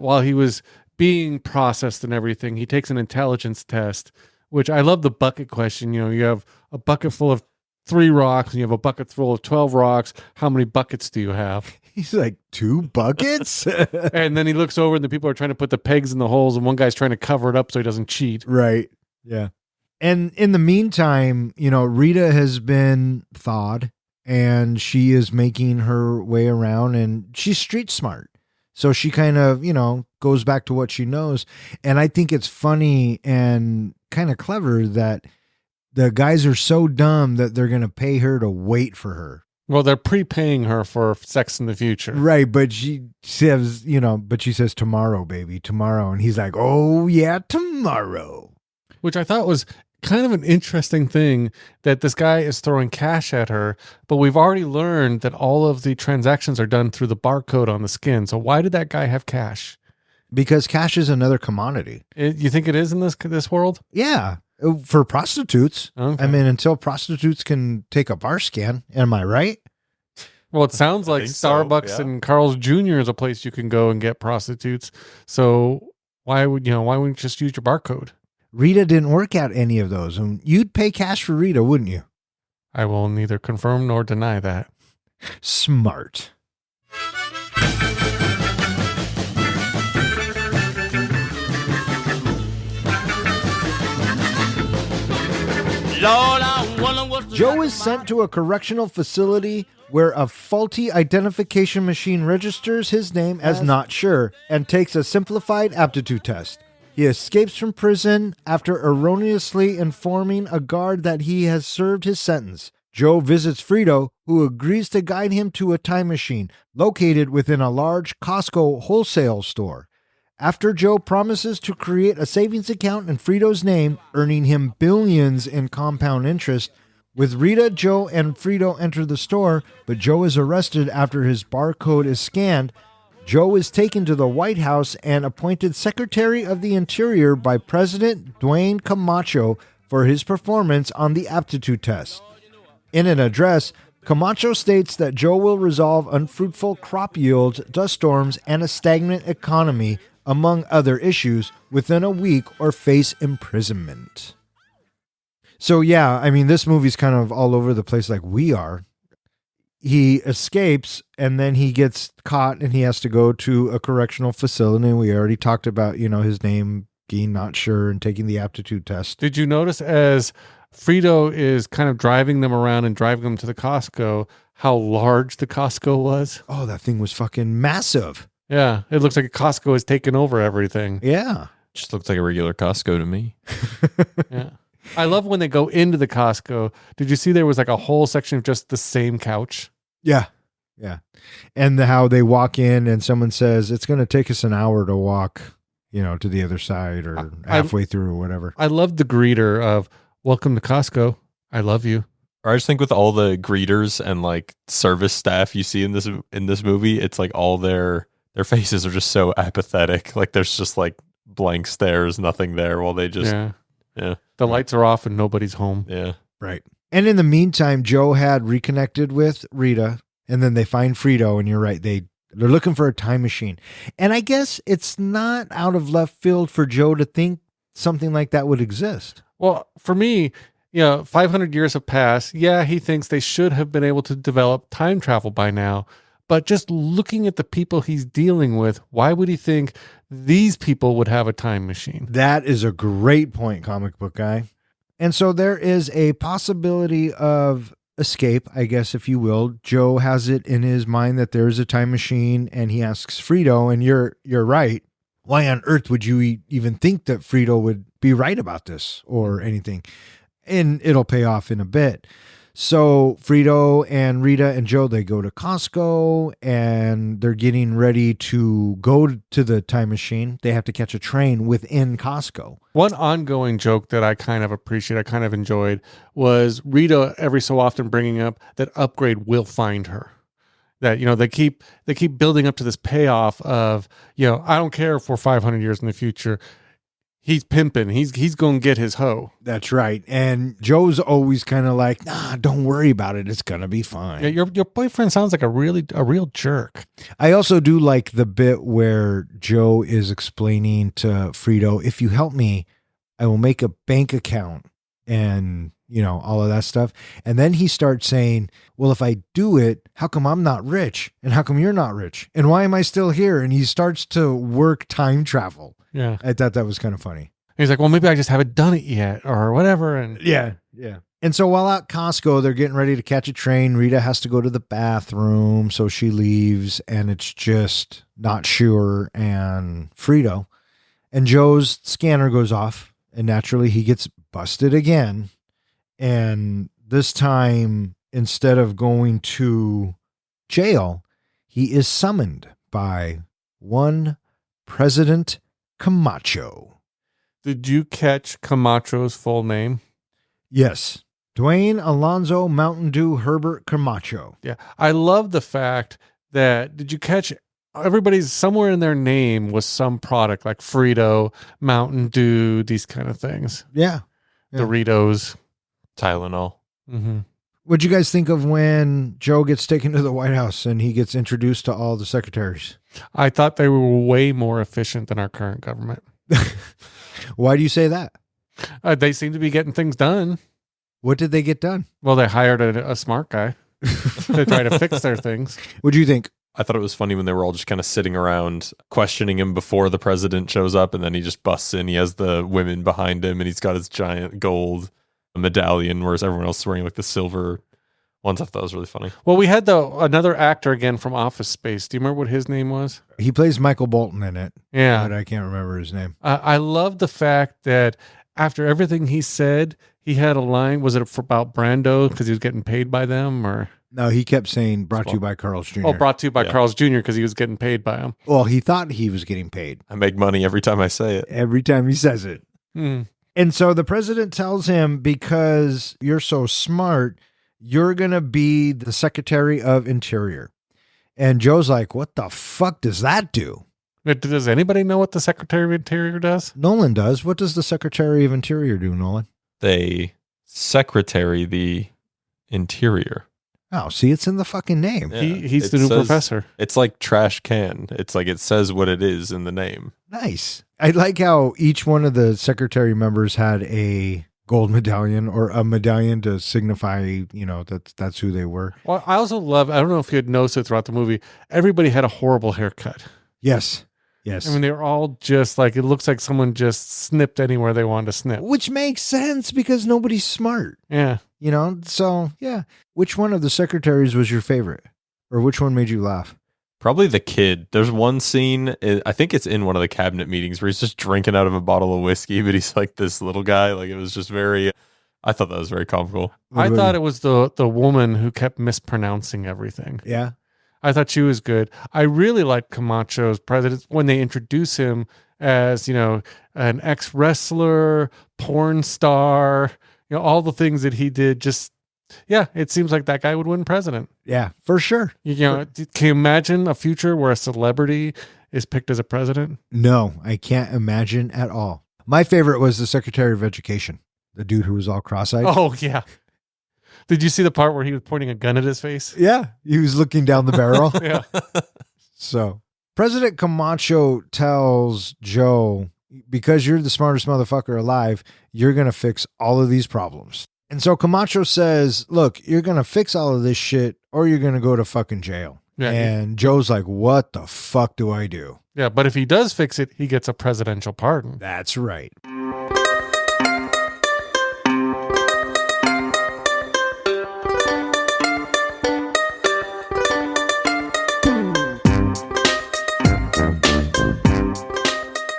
while he was being processed and everything, he takes an intelligence test, which I love the bucket question. You have a bucket full of 3 rocks and you have a bucket full of 12 rocks. How many buckets do you have? He's like, 2 buckets? And then he looks over and the people are trying to put the pegs in the holes and one guy's trying to cover it up so he doesn't cheat. Right. Yeah. And in the meantime, Rita has been thawed and she is making her way around and she's street smart. So she kind of, goes back to what she knows. And I think it's funny and kind of clever that the guys are so dumb that they're going to pay her to wait for her. Well, they're prepaying her for sex in the future. Right. But she says, tomorrow, baby, tomorrow. And he's like, oh, yeah, tomorrow. Which I thought was kind of an interesting thing, that this guy is throwing cash at her, but we've already learned that all of the transactions are done through the barcode on the skin. So why did that guy have cash? Because cash is another commodity. You think it is in this world? Yeah. For prostitutes. Okay. I mean, until prostitutes can take a bar scan. Am I right? Well, it sounds like Starbucks and Carl's Jr. is a place you can go and get prostitutes. So why wouldn't you just use your barcode? Rita didn't work out any of those. And you'd pay cash for Rita, wouldn't you? I will neither confirm nor deny that. Smart. Joe is sent to a correctional facility where a faulty identification machine registers his name as not sure and takes a simplified aptitude test. He escapes from prison after erroneously informing a guard that he has served his sentence. Joe visits Frito, who agrees to guide him to a time machine located within a large Costco wholesale store. After Joe promises to create a savings account in Frito's name, earning him billions in compound interest, with Rita, Joe, and Frito enter the store, but Joe is arrested after his barcode is scanned. Joe is taken to the White House and appointed Secretary of the Interior by President Dwayne Camacho for his performance on the aptitude test. In an address, Camacho states that Joe will resolve unfruitful crop yields, dust storms, and a stagnant economy, among other issues, within a week or face imprisonment. So yeah, I mean, this movie's kind of all over the place like we are. He escapes and then he gets caught and he has to go to a correctional facility. And we already talked about, his name being not sure and taking the aptitude test. Did you notice as Frito is kind of driving them around and driving them to the Costco, how large the Costco was? Oh, that thing was fucking massive. Yeah, it looks like a Costco has taken over everything. Yeah. Just looked like a regular Costco to me. Yeah. I love when they go into the Costco. Did you see there was like a whole section of just the same couch? Yeah. Yeah. And how they walk in and someone says, it's going to take us an hour to walk, to the other side or halfway through or whatever. I love the greeter of, welcome to Costco. I love you. Or I just think with all the greeters and like service staff you see in this movie, it's like all their faces are just so apathetic. Like there's just like blank stares, nothing there while they just yeah. The lights are off and nobody's home. Yeah. Right. And in the meantime, Joe had reconnected with Rita and then they find Frito and you're right. They're looking for a time machine. And I guess it's not out of left field for Joe to think something like that would exist. Well, for me, 500 years have passed. Yeah, he thinks they should have been able to develop time travel by now. But just looking at the people he's dealing with, why would he think these people would have a time machine? That is a great point, comic book guy. And so there is a possibility of escape, I guess, if you will. Joe has it in his mind that there is a time machine and he asks Frito, and you're right. Why on earth would you even think that Frito would be right about this or anything? And it'll pay off in a bit. So Frito and Rita and Joe, they go to Costco and they're getting ready to go to the time machine. They have to catch a train within Costco. One ongoing joke that I kind of appreciate, I kind of enjoyed, was Rita every so often bringing up that Upgrade will find her. That, they keep building up to this payoff of, I don't care if we're 500 years in the future. He's pimping. He's going to get his hoe. That's right. And Joe's always kind of like, nah, don't worry about it. It's going to be fine. Yeah, your boyfriend sounds like a real jerk. I also do like the bit where Joe is explaining to Frito, if you help me, I will make a bank account and, all of that stuff. And then he starts saying, well, if I do it, how come I'm not rich? And how come you're not rich? And why am I still here? And he starts to work time travel. Yeah. I thought that was kind of funny. He's like, well, maybe I just haven't done it yet or whatever. And yeah. And so while at Costco, they're getting ready to catch a train. Rita has to go to the bathroom. So she leaves and it's just not sure and Frito. And Joe's scanner goes off and naturally he gets busted again. And this time, instead of going to jail, he is summoned by one President Camacho. Did you catch Camacho's full name? Yes. Dwayne Alonzo Mountain Dew Herbert Camacho. Yeah. I love the fact that, did you catch everybody's somewhere in their name was some product like Frito, Mountain Dew, these kind of things. Yeah. Doritos. Tylenol. Mm-hmm. What'd you guys think of when Joe gets taken to the White House and he gets introduced to all the secretaries? I thought they were way more efficient than our current government. Why do you say that? They seem to be getting things done. What did they get done? Well, they hired a smart guy to try to fix their things. What do you think? I thought it was funny when they were all just kind of sitting around questioning him before the president shows up, and then he just busts in. He has the women behind him, and he's got his giant gold medallion, whereas everyone else is wearing like the silver ones. I thought that was really funny. Well, we had another actor again from Office Space. Do you remember what his name was? He plays Michael Bolton in it. Yeah. But I can't remember his name. I love the fact that after everything he said, he had a line. Was it about Brando because he was getting paid by them? Or No, he kept saying brought to you by Carl's Jr. Oh, brought to you by Yeah. Carl's Jr. because he was getting paid by him. Well, he thought he was getting paid I make money every time I say it. every time he says it. Mm. And so the president tells him, because you're so smart, you're going to be the Secretary of Interior. And Joe's like, what the fuck does that do? Does anybody know what the Secretary of Interior does? Nolan does. What does the Secretary of Interior do, Nolan? They secretary the interior. Oh, see, it's in the fucking name. Yeah, He's it the new says- professor. It's like trash can. It's like it says what it is in the name. Nice. I like how each one of the secretary members had a gold medallion or a medallion to signify, that's who they were. Well, I also love, I don't know if you had noticed it throughout the movie, everybody had a horrible haircut. Yes. Yes. I mean, they were all just like, it looks like someone just snipped anywhere they wanted to snip. Which makes sense because nobody's smart, Yeah. So yeah. Which one of the secretaries was your favorite? Or which one made you laugh? Probably the kid. There's one scene, I think it's in one of the cabinet meetings, where he's just drinking out of a bottle of whiskey, but he's like this little guy. Like, it was just I thought that was very comical. I thought it was the woman who kept mispronouncing everything. Yeah. I thought she was good. I really liked Camacho's president when they introduce him as, an ex-wrestler, porn star, all the things that he did. It seems like that guy would win president. Yeah, for sure. Can you imagine a future where a celebrity is picked as a president? No, I can't imagine at all. My favorite was the Secretary of Education, the dude who was all cross-eyed. Oh, yeah. Did you see the part where he was pointing a gun at his face? Yeah, he was looking down the barrel. Yeah. So President Camacho tells Joe, because you're the smartest motherfucker alive, you're going to fix all of these problems. And so Camacho says, look, you're going to fix all of this shit or you're going to go to fucking jail. Yeah. And Joe's like, what the fuck do I do? Yeah, but if he does fix it, he gets a presidential pardon. That's right.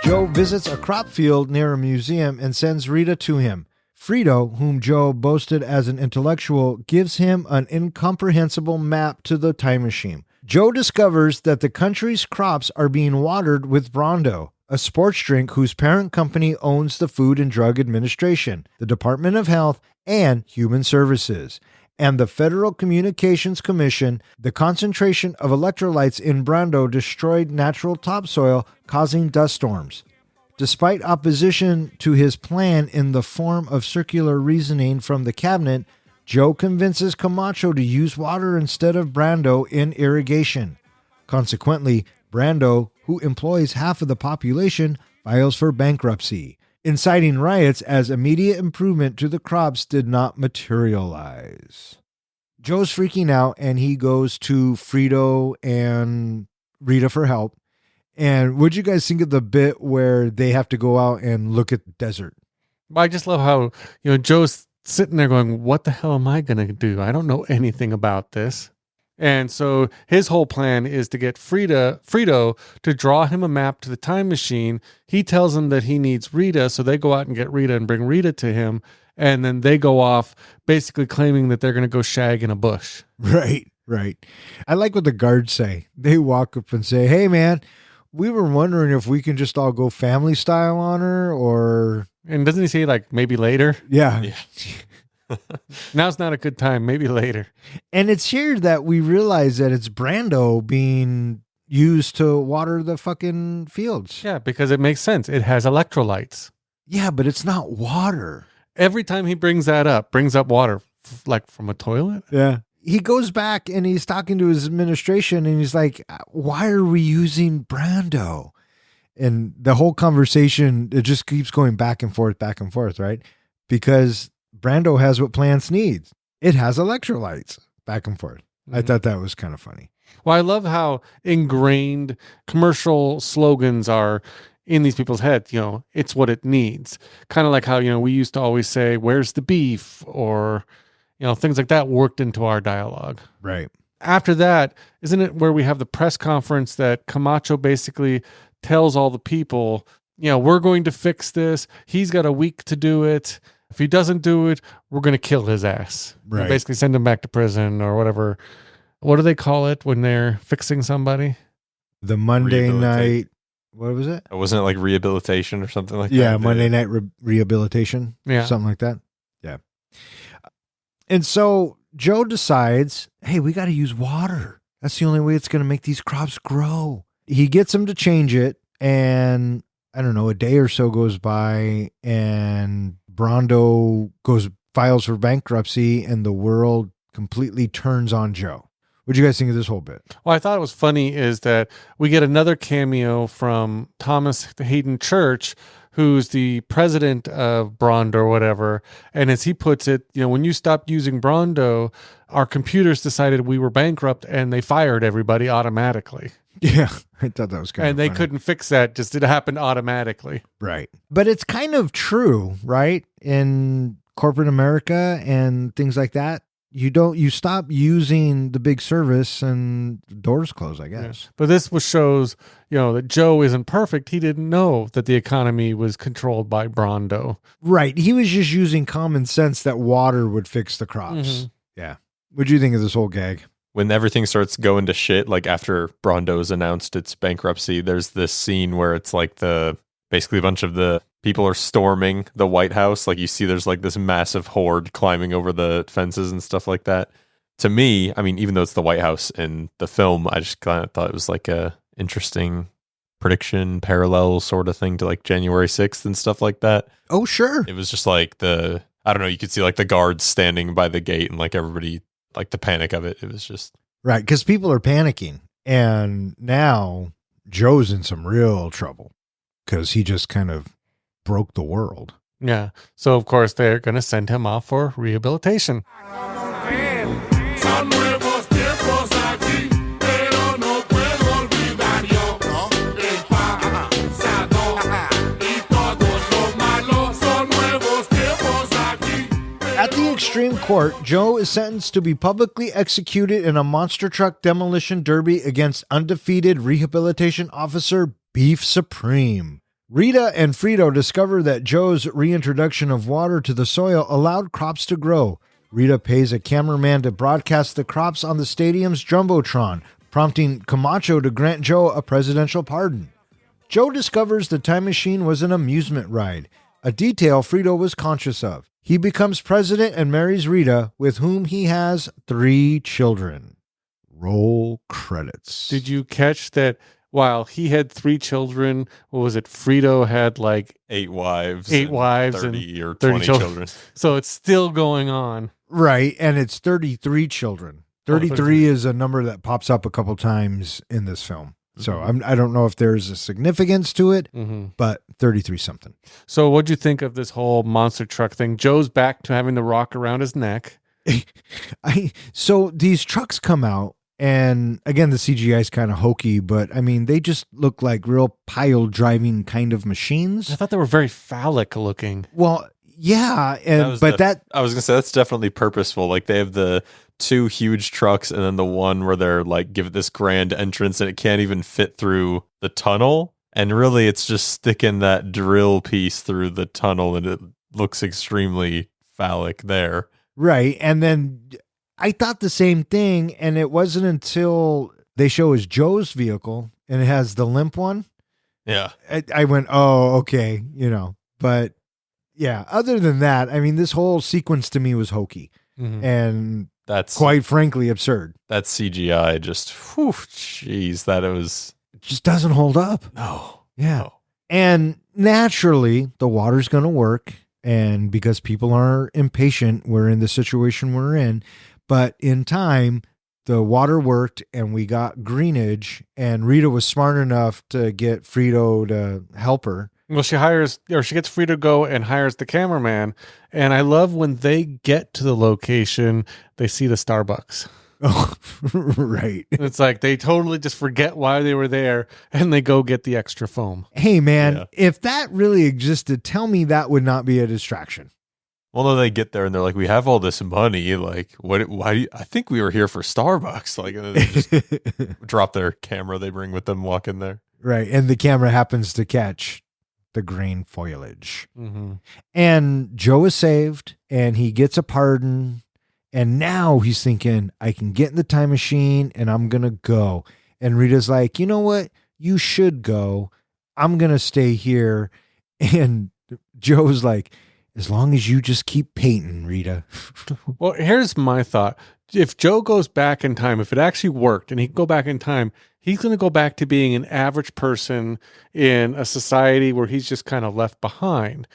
Joe visits a crop field near a museum and sends Rita to him. Frito, whom Joe boasted as an intellectual, gives him an incomprehensible map to the time machine. Joe discovers that the country's crops are being watered with Brondo, a sports drink whose parent company owns the Food and Drug Administration, the Department of Health, and Human Services. And the Federal Communications Commission, the concentration of electrolytes in Brondo destroyed natural topsoil, causing dust storms. Despite opposition to his plan in the form of circular reasoning from the cabinet, Joe convinces Camacho to use water instead of Brando in irrigation. Consequently, Brando, who employs half of the population, files for bankruptcy. Inciting riots as immediate improvement to the crops did not materialize. Joe's freaking out and he goes to Frito and Rita for help. And what'd you guys think of the bit where they have to go out and look at the desert? I just love how, Joe's sitting there going, what the hell am I going to do? I don't know anything about this. And so his whole plan is to get Frito to draw him a map to the time machine. He tells him that he needs Rita, so they go out and get Rita and bring Rita to him. And then they go off basically claiming that they're going to go shag in a bush. Right. I like what the guards say. They walk up and say, hey, man, we were wondering if we can just all go family style on her or... And doesn't he say like maybe later? Yeah. Now's not a good time. Maybe later. And it's here that we realize that it's Brando being used to water the fucking fields. Yeah, because it makes sense. It has electrolytes. Yeah, but it's not water. Every time he brings up water, like from a toilet. Yeah. He goes back and he's talking to his administration and he's like, why are we using Brando? And the whole conversation, it just keeps going back and forth, right? Because Brando has what plants need. It has electrolytes, back and forth. I thought that was kind of funny. Well, I love how ingrained commercial slogans are in these people's heads. It's what it needs. Kind of like how, we used to always say, where's the beef? Or, things like that worked into our dialogue. Right. After that, isn't it where we have the press conference that Camacho basically tells all the people, we're going to fix this. He's got a week to do it. If he doesn't do it, we're going to kill his ass. Right. Basically send him back to prison or whatever. What do they call it when they're fixing somebody? The Monday Rehabilitate. night, what was it? Wasn't it like rehabilitation or something like that? Yeah, Monday night rehabilitation. Yeah. Something like that. Yeah. And so Joe decides, hey, we got to use water. That's the only way it's going to make these crops grow. He gets them to change it. And I don't know, a day or so goes by and Brondo files for bankruptcy and the world completely turns on Joe. What do you guys think of this whole bit? Well, I thought it was funny is that we get another cameo from Thomas Hayden Church, who's the president of Brondo or whatever. And as he puts it, when you stopped using Brondo, our computers decided we were bankrupt and they fired everybody automatically. Yeah, I thought that was kind of And they funny. couldn't fix that. Just it happened automatically. Right. But it's kind of true, right? In corporate America and things like that. You stop using the big service and the doors close, I guess. But this shows, that Joe isn't perfect. He didn't know that the economy was controlled by Brondo. Right. He was just using common sense that water would fix the crops. Mhm. Yeah. What do you think of this whole gag? When everything starts going to shit, like after Brondo's announced its bankruptcy, there's this scene where it's like basically a bunch of the people are storming the White House. Like you see there's like this massive horde climbing over the fences and stuff like that. To me, I mean, even though it's the White House in the film, I just kind of thought it was like a interesting prediction, parallel sort of thing to like January 6th and stuff like that. Oh, sure. It was just like I don't know, you could see like the guards standing by the gate and like everybody, like the panic of it. It was just. Right. Because people are panicking. And now Joe's in some real trouble because he just kind of broke the world. Yeah. So, of course, they're going to send him off for rehabilitation. Son nuevos tiempos aquí, pero no puedo olvidar yo el pasado y todo lo malo. Son nuevos tiempos aquí. At the extreme court, Joe is sentenced to be publicly executed in a monster truck demolition derby against undefeated rehabilitation officer Beef Supreme. Rita and Frito discover that Joe's reintroduction of water to the soil allowed crops to grow. Rita pays a cameraman to broadcast the crops on the stadium's Jumbotron, prompting Camacho to grant Joe a presidential pardon. Joe discovers the time machine was an amusement ride, a detail Frito was conscious of. He becomes president and marries Rita, with whom he has 3 children. Roll credits. Did you catch that while he had 3 children, what was it? Frito had like 8 wives. 8 and wives 30 or 30 20 children. children. So it's still going on. Right, and it's 33 children. 33 33. is a number that pops up a couple times in this film. So I don't know if there's a significance to it, but 33 something. So what'd you think of this whole monster truck thing? Joe's back to having the rock around his neck. So these trucks come out, and again, the CGI is kind of hokey, but I mean, they just look like real pile driving kind of machines. I thought they were very phallic looking. Well, yeah, That and was but that I was gonna say that's definitely purposeful. Like they have the 2 huge trucks and then the one where they're like give it this grand entrance and it can't even fit through the tunnel. And really it's just sticking that drill piece through the tunnel and it looks extremely phallic there. right, and then I thought the same thing, and it wasn't until they show us Joe's vehicle and it has the limp one. Yeah. I went, oh, okay, but yeah, other than that, I mean, this whole sequence to me was hokey and That's quite frankly absurd. that CGI just jeez, that it was It just doesn't hold up. no. Yeah. No. And naturally, the water's going to work. And because people are impatient, we're in the situation we're in. But in time, the water worked and we got greenage. And Rita was smart enough to get Frito to help her. Well, she gets free to go and hires the cameraman. And I love when they get to the location, they see the Starbucks. Oh, right. It's like they totally just forget why they were there and they go get the extra foam. Hey, man, Yeah. if that really existed, tell me that would not be a distraction. Well, then they get there and they're like, "We have all this money. Like, what? Why? I think we were here for Starbucks." Like, and then they just drop their camera they bring with them, walk in there. Right. And the camera happens to catch the grain foliage. Mm-hmm. And Joe is saved and he gets a pardon. And now he's thinking, I can get in the time machine and I'm going to go. And Rita's like, you know what? You should go. I'm going to stay here. And Joe's like, as long as you just keep painting, Rita. Well, here's my thought. If Joe goes back in time, if it actually worked and he can go back in time, he's going to go back to being an average person in a society where he's just kind of left behind.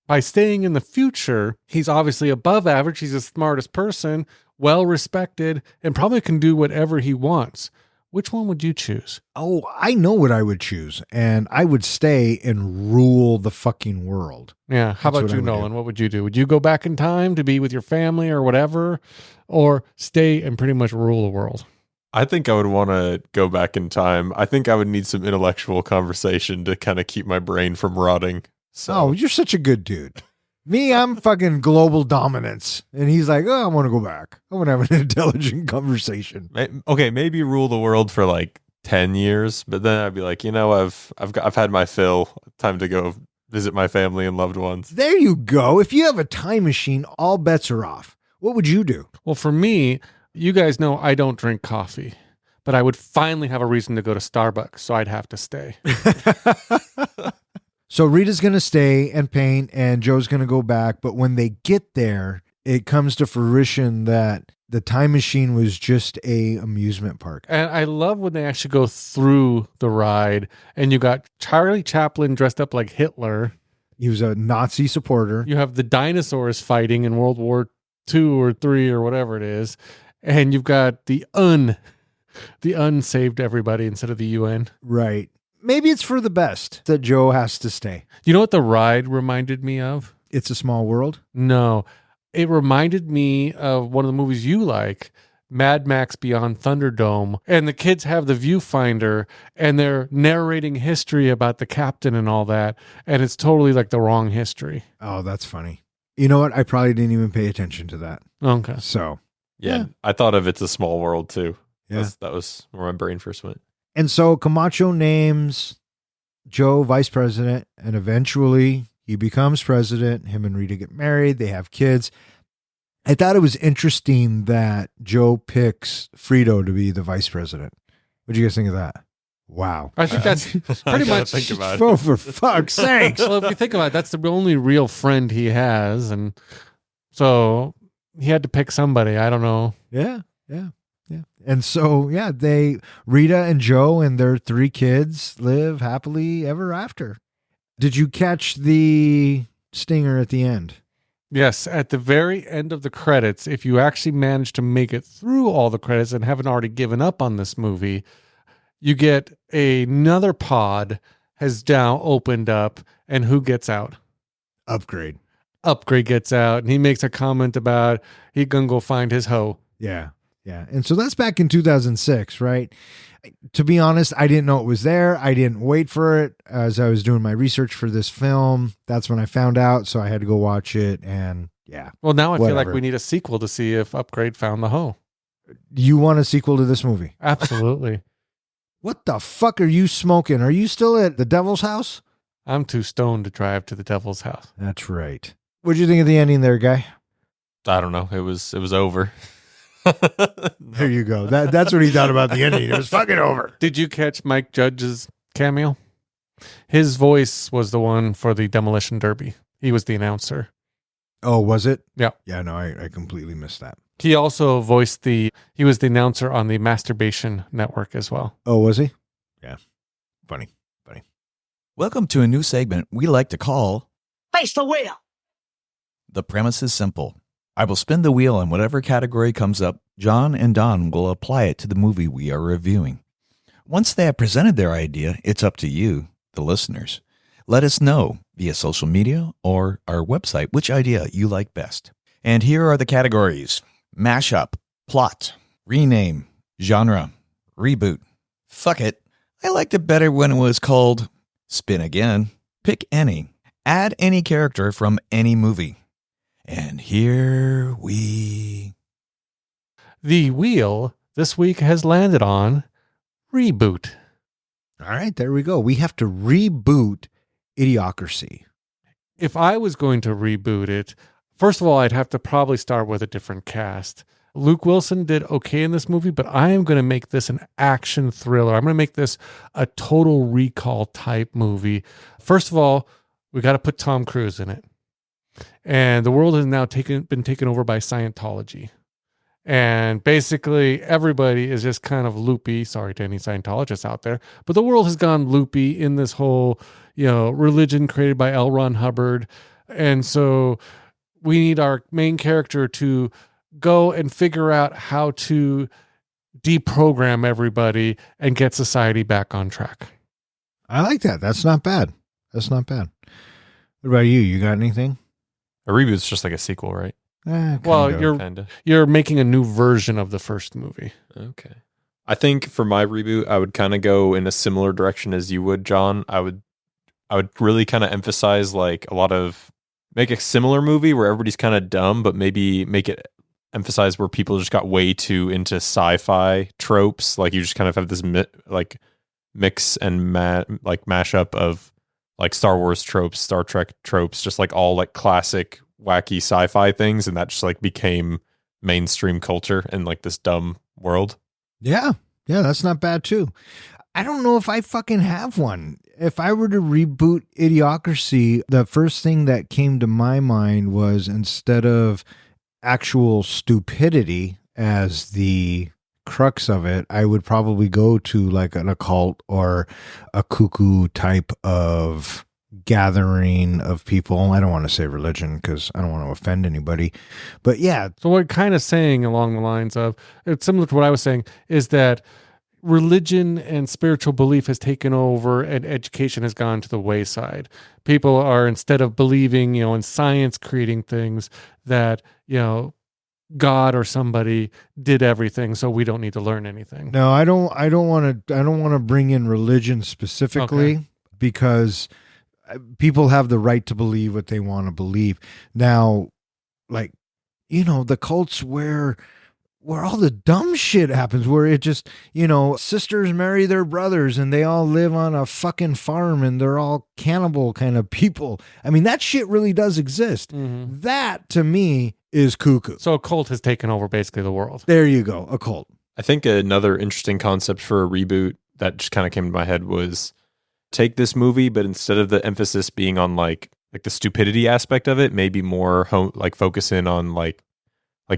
By staying in the future, he's obviously above average. He's the smartest person, well respected, and probably can do whatever he wants. Which one would you choose? Oh, I know what I would choose. And I would stay and rule the fucking world. Yeah. How That's about what I you, would Nolan? do. What would you do? Would you go back in time to be with your family or whatever? Or stay and pretty much rule the world? I think I would want to go back in time. I think I would need some intellectual conversation to kind of keep my brain from rotting. So Oh, you're such a good dude. Me, I'm fucking global dominance. And he's like, oh, I want to go back. I want to have an intelligent conversation. okay, maybe rule the world for like 10 years, but then I'd be like, I've had my fill. Time to go visit my family and loved ones. There you go. If you have a time machine, all bets are off. What would you do? Well, for me, you guys know I don't drink coffee, but I would finally have a reason to go to Starbucks, so I'd have to stay. So Rita's going to stay and paint and Joe's going to go back. But when they get there, it comes to fruition that the time machine was just a amusement park. And I love when they actually go through the ride and you got Charlie Chaplin dressed up like Hitler. He was a Nazi supporter. You have the dinosaurs fighting in World War II or III or whatever it is. And you've got the saved everybody instead of the UN. Right. Maybe it's for the best that Joe has to stay. You know what the ride reminded me of? It's a Small World. No, it reminded me of one of the movies you like, Mad Max Beyond Thunderdome. And the kids have the viewfinder and they're narrating history about the captain and all that. And it's totally like the wrong history. Oh, that's funny. You know what? I probably didn't even pay attention to that. Okay. So, Yeah, I thought of It's a Small World too. Yeah. That was where my brain first went. and so Camacho names Joe vice president, and eventually he becomes president. Him and Rita get married. They have kids. I thought it was interesting that Joe picks Frito to be the vice president. What do you guys think of that? Wow. I think that's pretty much. Think about Oh, it. for fuck's sakes. Well, if you think about it, that's the only real friend he has, and so he had to pick somebody. I don't know. Yeah. And so, Rita and Joe and their 3 kids live happily ever after. Did you catch the stinger at the end? Yes, at the very end of the credits, if you actually manage to make it through all the credits and haven't already given up on this movie, you get another pod has now opened up, and who gets out? Upgrade. Upgrade gets out, and he makes a comment about he gonna go find his hoe. Yeah. And so that's back in 2006, right? To be honest, I didn't know it was there. I didn't wait for it as I was doing my research for this film. That's when I found out, so I had to go watch it, and yeah. Well, now I feel like Whatever. we need a sequel to see if Upgrade found the hoe. You want a sequel to this movie? Absolutely. What the fuck are you smoking? Are you still at the Devil's House? I'm too stoned to drive to the devil's house. That's right. What'd you think of the ending there, guy? I don't know. It was over. There you go. That's what he thought about the ending. It was fucking over. Did you catch Mike Judge's cameo? His voice was the one for the Demolition Derby. He was the announcer. Oh, was it? Yeah. Yeah, no, I completely missed that. He also he was the announcer on the Masturbation Network as well. Oh, was he? Yeah. Funny. Welcome to a new segment we like to call Face the wheel. The Premise is Simple. I will spin the wheel and whatever category comes up, John and Don will apply it to the movie we are reviewing. Once they have presented their idea, it's up to you, the listeners. Let us know via social media or our website which idea you like best. And here are the categories: mashup, plot, rename, genre, reboot. Fuck it. I liked it better when it was called Spin Again. Pick any. Add any character from any movie. And here we... The wheel this week has landed on reboot. All right, there we go. We have to reboot Idiocracy? If I was going to reboot it, first of all, I'd have to probably start with a different cast. Luke Wilson did okay in this movie, but I am going to make this an action thriller. I'm going to make this a Total Recall type movie. First of all, we got to put Tom Cruise in it. And the world has now been taken over by Scientology. And basically everybody is just kind of loopy. Sorry to any Scientologists out there, but the world has gone loopy in this whole, religion created by L. Ron Hubbard. And so we need our main character to go and figure out how to deprogram everybody and get society back on track. I like that. That's not bad. What about you? You got anything? A reboot's just like a sequel, right? Well, Kinda. you're making a new version of the first movie. Okay. I think for my reboot, I would kind of go in a similar direction as you would, John. I would really kind of emphasize make a similar movie where everybody's kind of dumb, but maybe make it emphasize where people just got way too into sci-fi tropes. Like you just kind of have this mix and mashup of like Star Wars tropes, Star Trek tropes, just like all like classic wacky sci-fi things, and that just like became mainstream culture in like this dumb world. Yeah, that's not bad too. I don't know if I fucking have one. If I were to reboot Idiocracy, the first thing that came to my mind was, instead of actual stupidity as the crux of it, I would probably go to like an occult or a cuckoo type of gathering of people. I don't want to say religion because I don't want to offend anybody, but yeah. So what kind of saying along the lines of, it's similar to what I was saying, is that religion and spiritual belief has taken over and education has gone to the wayside. People are, instead of believing, in science creating things, that, God or somebody did everything, so we don't need to learn anything. No, I don't want to bring in religion specifically, because people have the right to believe what they want to believe. Now, like, the cults where all the dumb shit happens, where it just, sisters marry their brothers and they all live on a fucking farm and they're all cannibal kind of people. I mean, that shit really does exist. Mm-hmm. That to me is cuckoo. So a cult has taken over basically the world. There you go. A cult. I think another interesting concept for a reboot that just kind of came to my head was take this movie, but instead of the emphasis being on like the stupidity aspect of it, maybe more focus in on like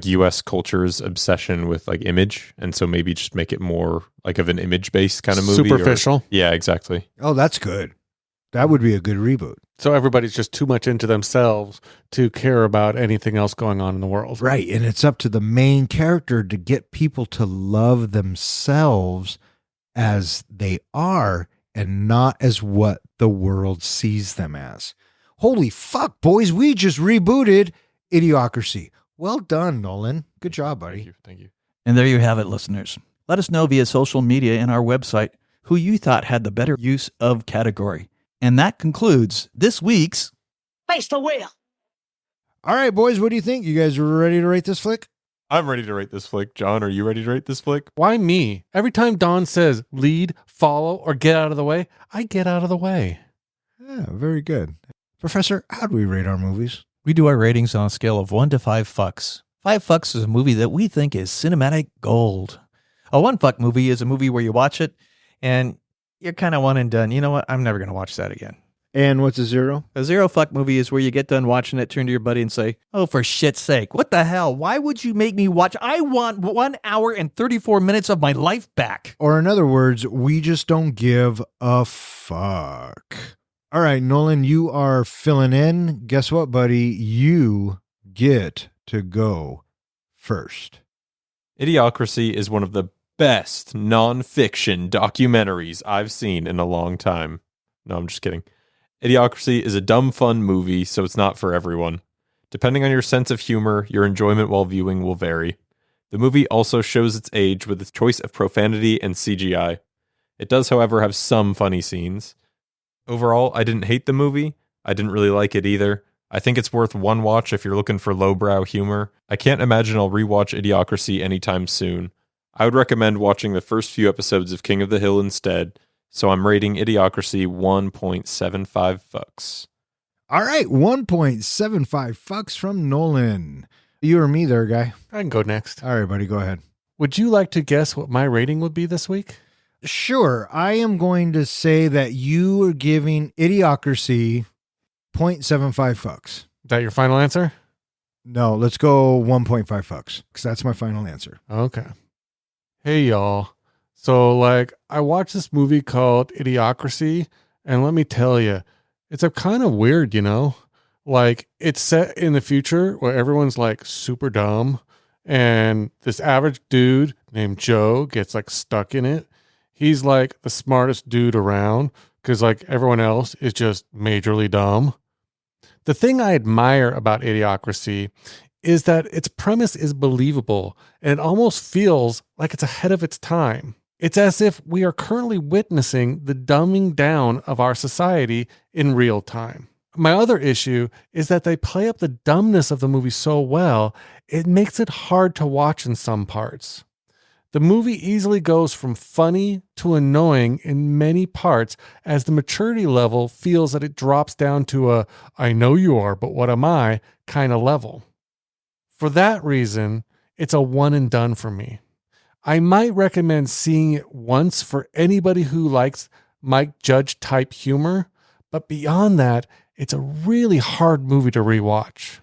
US culture's obsession with like image, and so maybe just make it more like of an image based kind of movie. Superficial. Yeah, exactly. Oh, that's good. That would be a good reboot. So everybody's just too much into themselves to care about anything else going on in the world. Right. And it's up to the main character to get people to love themselves as they are and not as what the world sees them as. Holy fuck, boys. We just rebooted Idiocracy. Well done, Nolan. Good job, buddy. Thank you. And there you have it, listeners. Let us know via social media and our website who you thought had the better use of category. And that concludes this week's Face the Wheel. All right, boys, what do you think? You guys are ready to rate this flick? I'm ready to rate this flick. John, are you ready to rate this flick? Why me? Every time Don says lead, follow, or get out of the way, I get out of the way. Yeah, very good. Professor, how do we rate our movies? We do our ratings on a scale of 1 to 5 fucks. 5 fucks is a movie that we think is cinematic gold. A 1 fuck movie is a movie where you watch it and you're kind of one and done. You know what? I'm never going to watch that again. And what's a 0? A 0 fuck movie is where you get done watching it, turn to your buddy and say, oh, for shit's sake, what the hell? Why would you make me watch? I want 1 hour and 34 minutes of my life back. Or in other words, we just don't give a fuck. All right, Nolan, you are filling in. Guess what, buddy? You get to go first. Idiocracy is one of the best non-fiction documentaries I've seen in a long time. No, I'm just kidding. Idiocracy is a dumb fun movie, so it's not for everyone. Depending on your sense of humor, your enjoyment while viewing will vary. The movie also shows its age with its choice of profanity and CGI. It does, however, have some funny scenes. Overall, I didn't hate the movie. I didn't really like it either. I think it's worth one watch if you're looking for lowbrow humor. I can't imagine I'll rewatch Idiocracy anytime soon. I would recommend watching the first few episodes of King of the Hill instead, So I'm rating Idiocracy 1.75 fucks. All right, 1.75 fucks from Nolan. You or me there, guy? I can go next. All right, buddy, go ahead. Would you like to guess what my rating would be this week? Sure. I am going to say that you are giving Idiocracy 0.75 fucks. Is that your final answer? No, let's go 1.5 fucks because that's my final answer. Okay. Hey, y'all. So, I watched this movie called Idiocracy, and let me tell you, it's a kind of weird, it's set in the future where everyone's super dumb, and this average dude named Joe gets stuck in it. He's the smartest dude around because everyone else is just majorly dumb. The thing I admire about Idiocracy is that its premise is believable, and it almost feels like it's ahead of its time. It's as if we are currently witnessing the dumbing down of our society in real time. My other issue is that they play up the dumbness of the movie so well, it makes it hard to watch in some parts. The movie easily goes from funny to annoying in many parts as the maturity level feels that it drops down to a I know you are, but what am I kind of level. For that reason, it's a one and done for me. I might recommend seeing it once for anybody who likes Mike Judge type humor, but beyond that, it's a really hard movie to rewatch.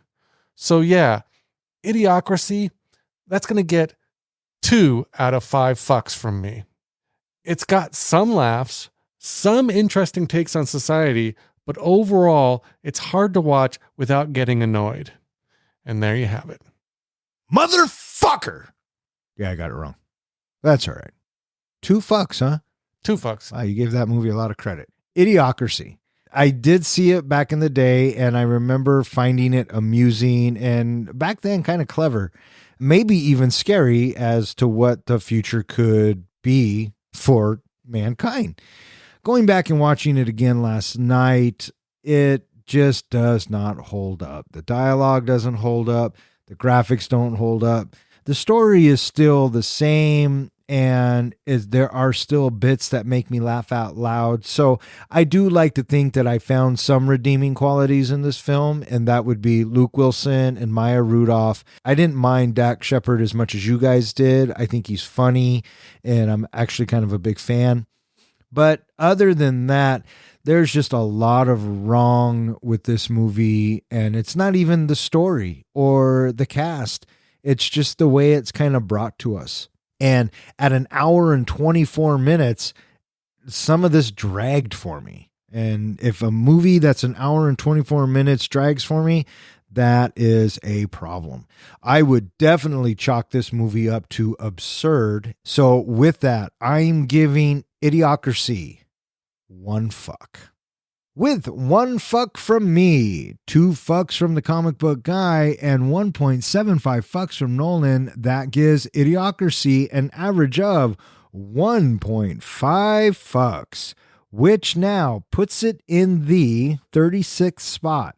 So yeah, Idiocracy, that's going to get 2 out of 5 fucks from me. It's got some laughs, some interesting takes on society, but overall, it's hard to watch without getting annoyed. And there you have it. Motherfucker! Yeah, I got it wrong. That's all right. 2 fucks, huh? 2 fucks. Wow, you gave that movie a lot of credit. Idiocracy. I did see it back in the day, and I remember finding it amusing and back then kind of clever, maybe even scary as to what the future could be for mankind. Going back and watching it again last night, it just does not hold up. The dialogue doesn't hold up. The graphics don't hold up. The story is still the same, and there are still bits that make me laugh out loud. So I do like to think that I found some redeeming qualities in this film, and that would be Luke Wilson and Maya Rudolph. I didn't mind Dak Shepard as much as you guys did. I think he's funny, and I'm actually kind of a big fan. But other than that, there's just a lot of wrong with this movie, and it's not even the story or the cast. It's just the way it's kind of brought to us. And at an hour and 24 minutes, some of this dragged for me. And if a movie that's an hour and 24 minutes drags for me, that is a problem. I would definitely chalk this movie up to absurd. So with that, I'm giving Idiocracy 1 fuck. With 1 fuck from me, 2 fucks from the comic book guy, and 1.75 fucks from Nolan, that gives Idiocracy an average of 1.5 fucks, which now puts it in the 36th spot.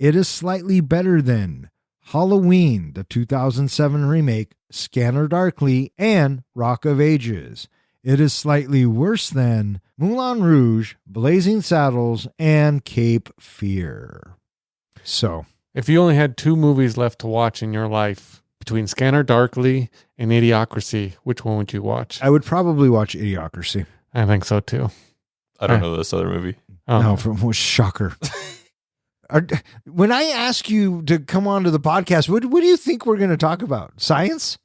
It is slightly better than Halloween, the 2007 remake, Scanner Darkly, and Rock of Ages. It is slightly worse than Moulin Rouge, Blazing Saddles, and Cape Fear. So, if you only had 2 movies left to watch in your life between Scanner Darkly and Idiocracy, which one would you watch? I would probably watch Idiocracy. I think so too. I don't know this other movie. Oh. No, from shocker. When I ask you to come on to the podcast, what do you think we're going to talk about? Science?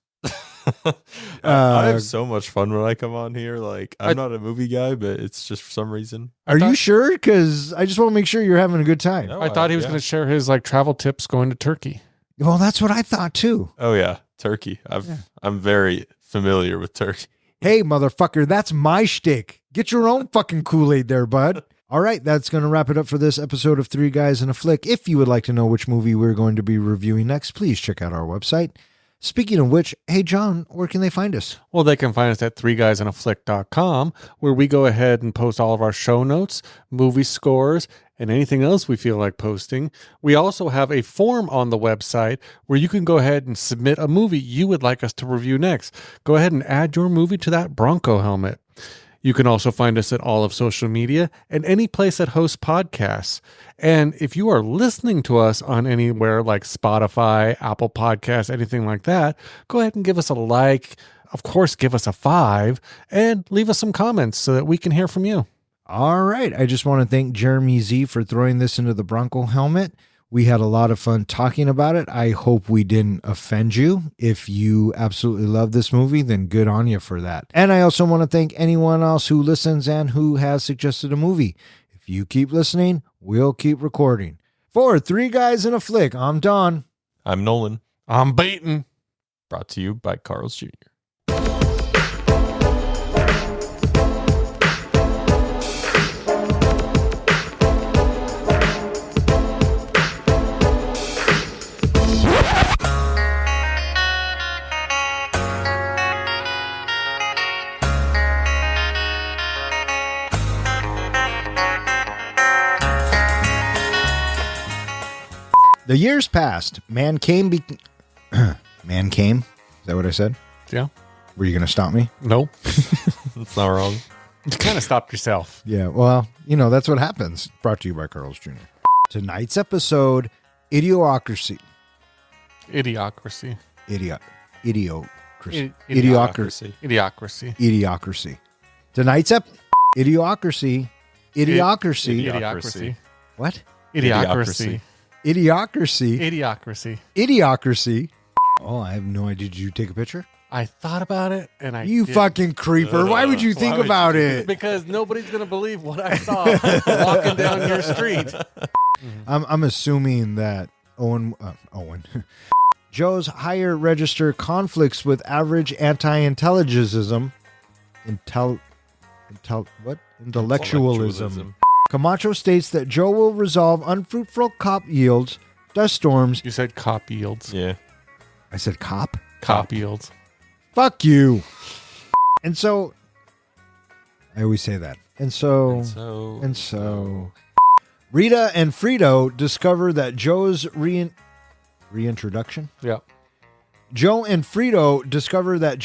I have so much fun when I come on here. I'm not a movie guy, but it's just for some reason. Are you sure? Because I just want to make sure you're having a good time. No, I thought he was going to share his travel tips going to Turkey. Well, that's what I thought too. Oh yeah, Turkey. I'm very familiar with Turkey. Hey, motherfucker, that's my shtick. Get your own fucking Kool-Aid there, bud. All right, that's going to wrap it up for this episode of 3 Guys and a Flick. If you would like to know which movie we're going to be reviewing next, please check out our website. Speaking of which, hey, John, where can they find us? Well, they can find us at 3guysanaflick.com, where we go ahead and post all of our show notes, movie scores, and anything else we feel like posting. We also have a form on the website where you can go ahead and submit a movie you would like us to review next. Go ahead and add your movie to that Bronco helmet. You can also find us at all of social media and any place that hosts podcasts. And if you are listening to us on anywhere like Spotify, Apple Podcasts, anything like that, go ahead and give us a like. Of course, give us a 5 and leave us some comments so that we can hear from you. All right. I just want to thank Jeremy Z for throwing this into the Bronco helmet. We had a lot of fun talking about it. I hope we didn't offend you. If you absolutely love this movie, then good on you for that. And I also want to thank anyone else who listens and who has suggested a movie. If you keep listening, we'll keep recording. For Three Guys in a Flick, I'm Don. I'm Nolan. I'm beaten. Brought to you by Carl's Jr. The years passed. Man came. Man came. Is that what I said? Yeah. Were you going to stop me? No. That's not wrong. You kind of stopped yourself. Yeah. Well, that's what happens. Brought to you by Carl's Jr. Tonight's episode, Idiocracy. Idiocracy. Idiocracy. Idiocracy. Idiocracy. Idiocracy. Tonight's Idiocracy. Idiocracy. Idiocracy. What? Idiocracy. Idiocracy. Idiocracy. Idiocracy. Oh, I have no idea. Did you take a picture? I thought about it and I You didn't. fucking creeper. Why would you think about it? Because nobody's going to believe what I saw walking down your street. I'm assuming that Owen. Joe's higher register conflicts with average anti-intelligencism. Intellectualism. Camacho states that Joe will resolve unfruitful cop yields, dust storms. You said cop yields. Yeah. I said cop? Cop yields. Fuck you. And so, I always say that. And so, Rita and Frito discover that Joe's reintroduction? Yeah. Joe and Frito discover that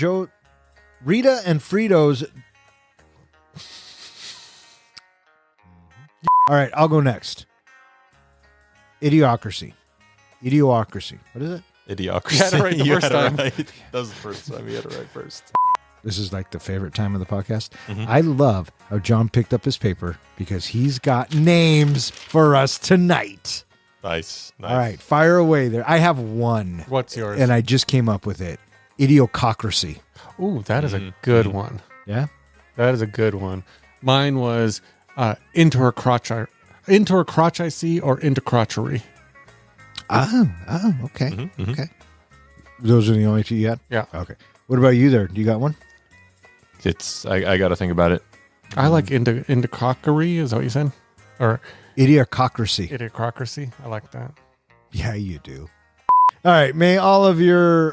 Rita and Frito's. All right, I'll go next. Idiocracy. What is it? Idiocracy. You had it right the first time. Right. That was the first time you had it right first. This is like the favorite time of the podcast. Mhm. I love how John picked up his paper because he's got names for us tonight. Nice. All right, fire away there. I have one. What's yours? And I just came up with it. Idiocracy. Ooh, that is a good one. Yeah? That is a good one. Mine was into her crotch I see or into crotchery. Oh, okay. Mhm. Okay. Those are the only two you had? Yeah. Okay. What about you there? Do you got one? It's I got to think about it. I like into crockery. Is that what you said? Or Idiocracy. idiocracy. I like that. Yeah, you do. All right. May all of your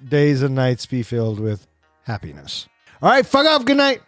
days and nights be filled with happiness. All right. Fuck off. Good night.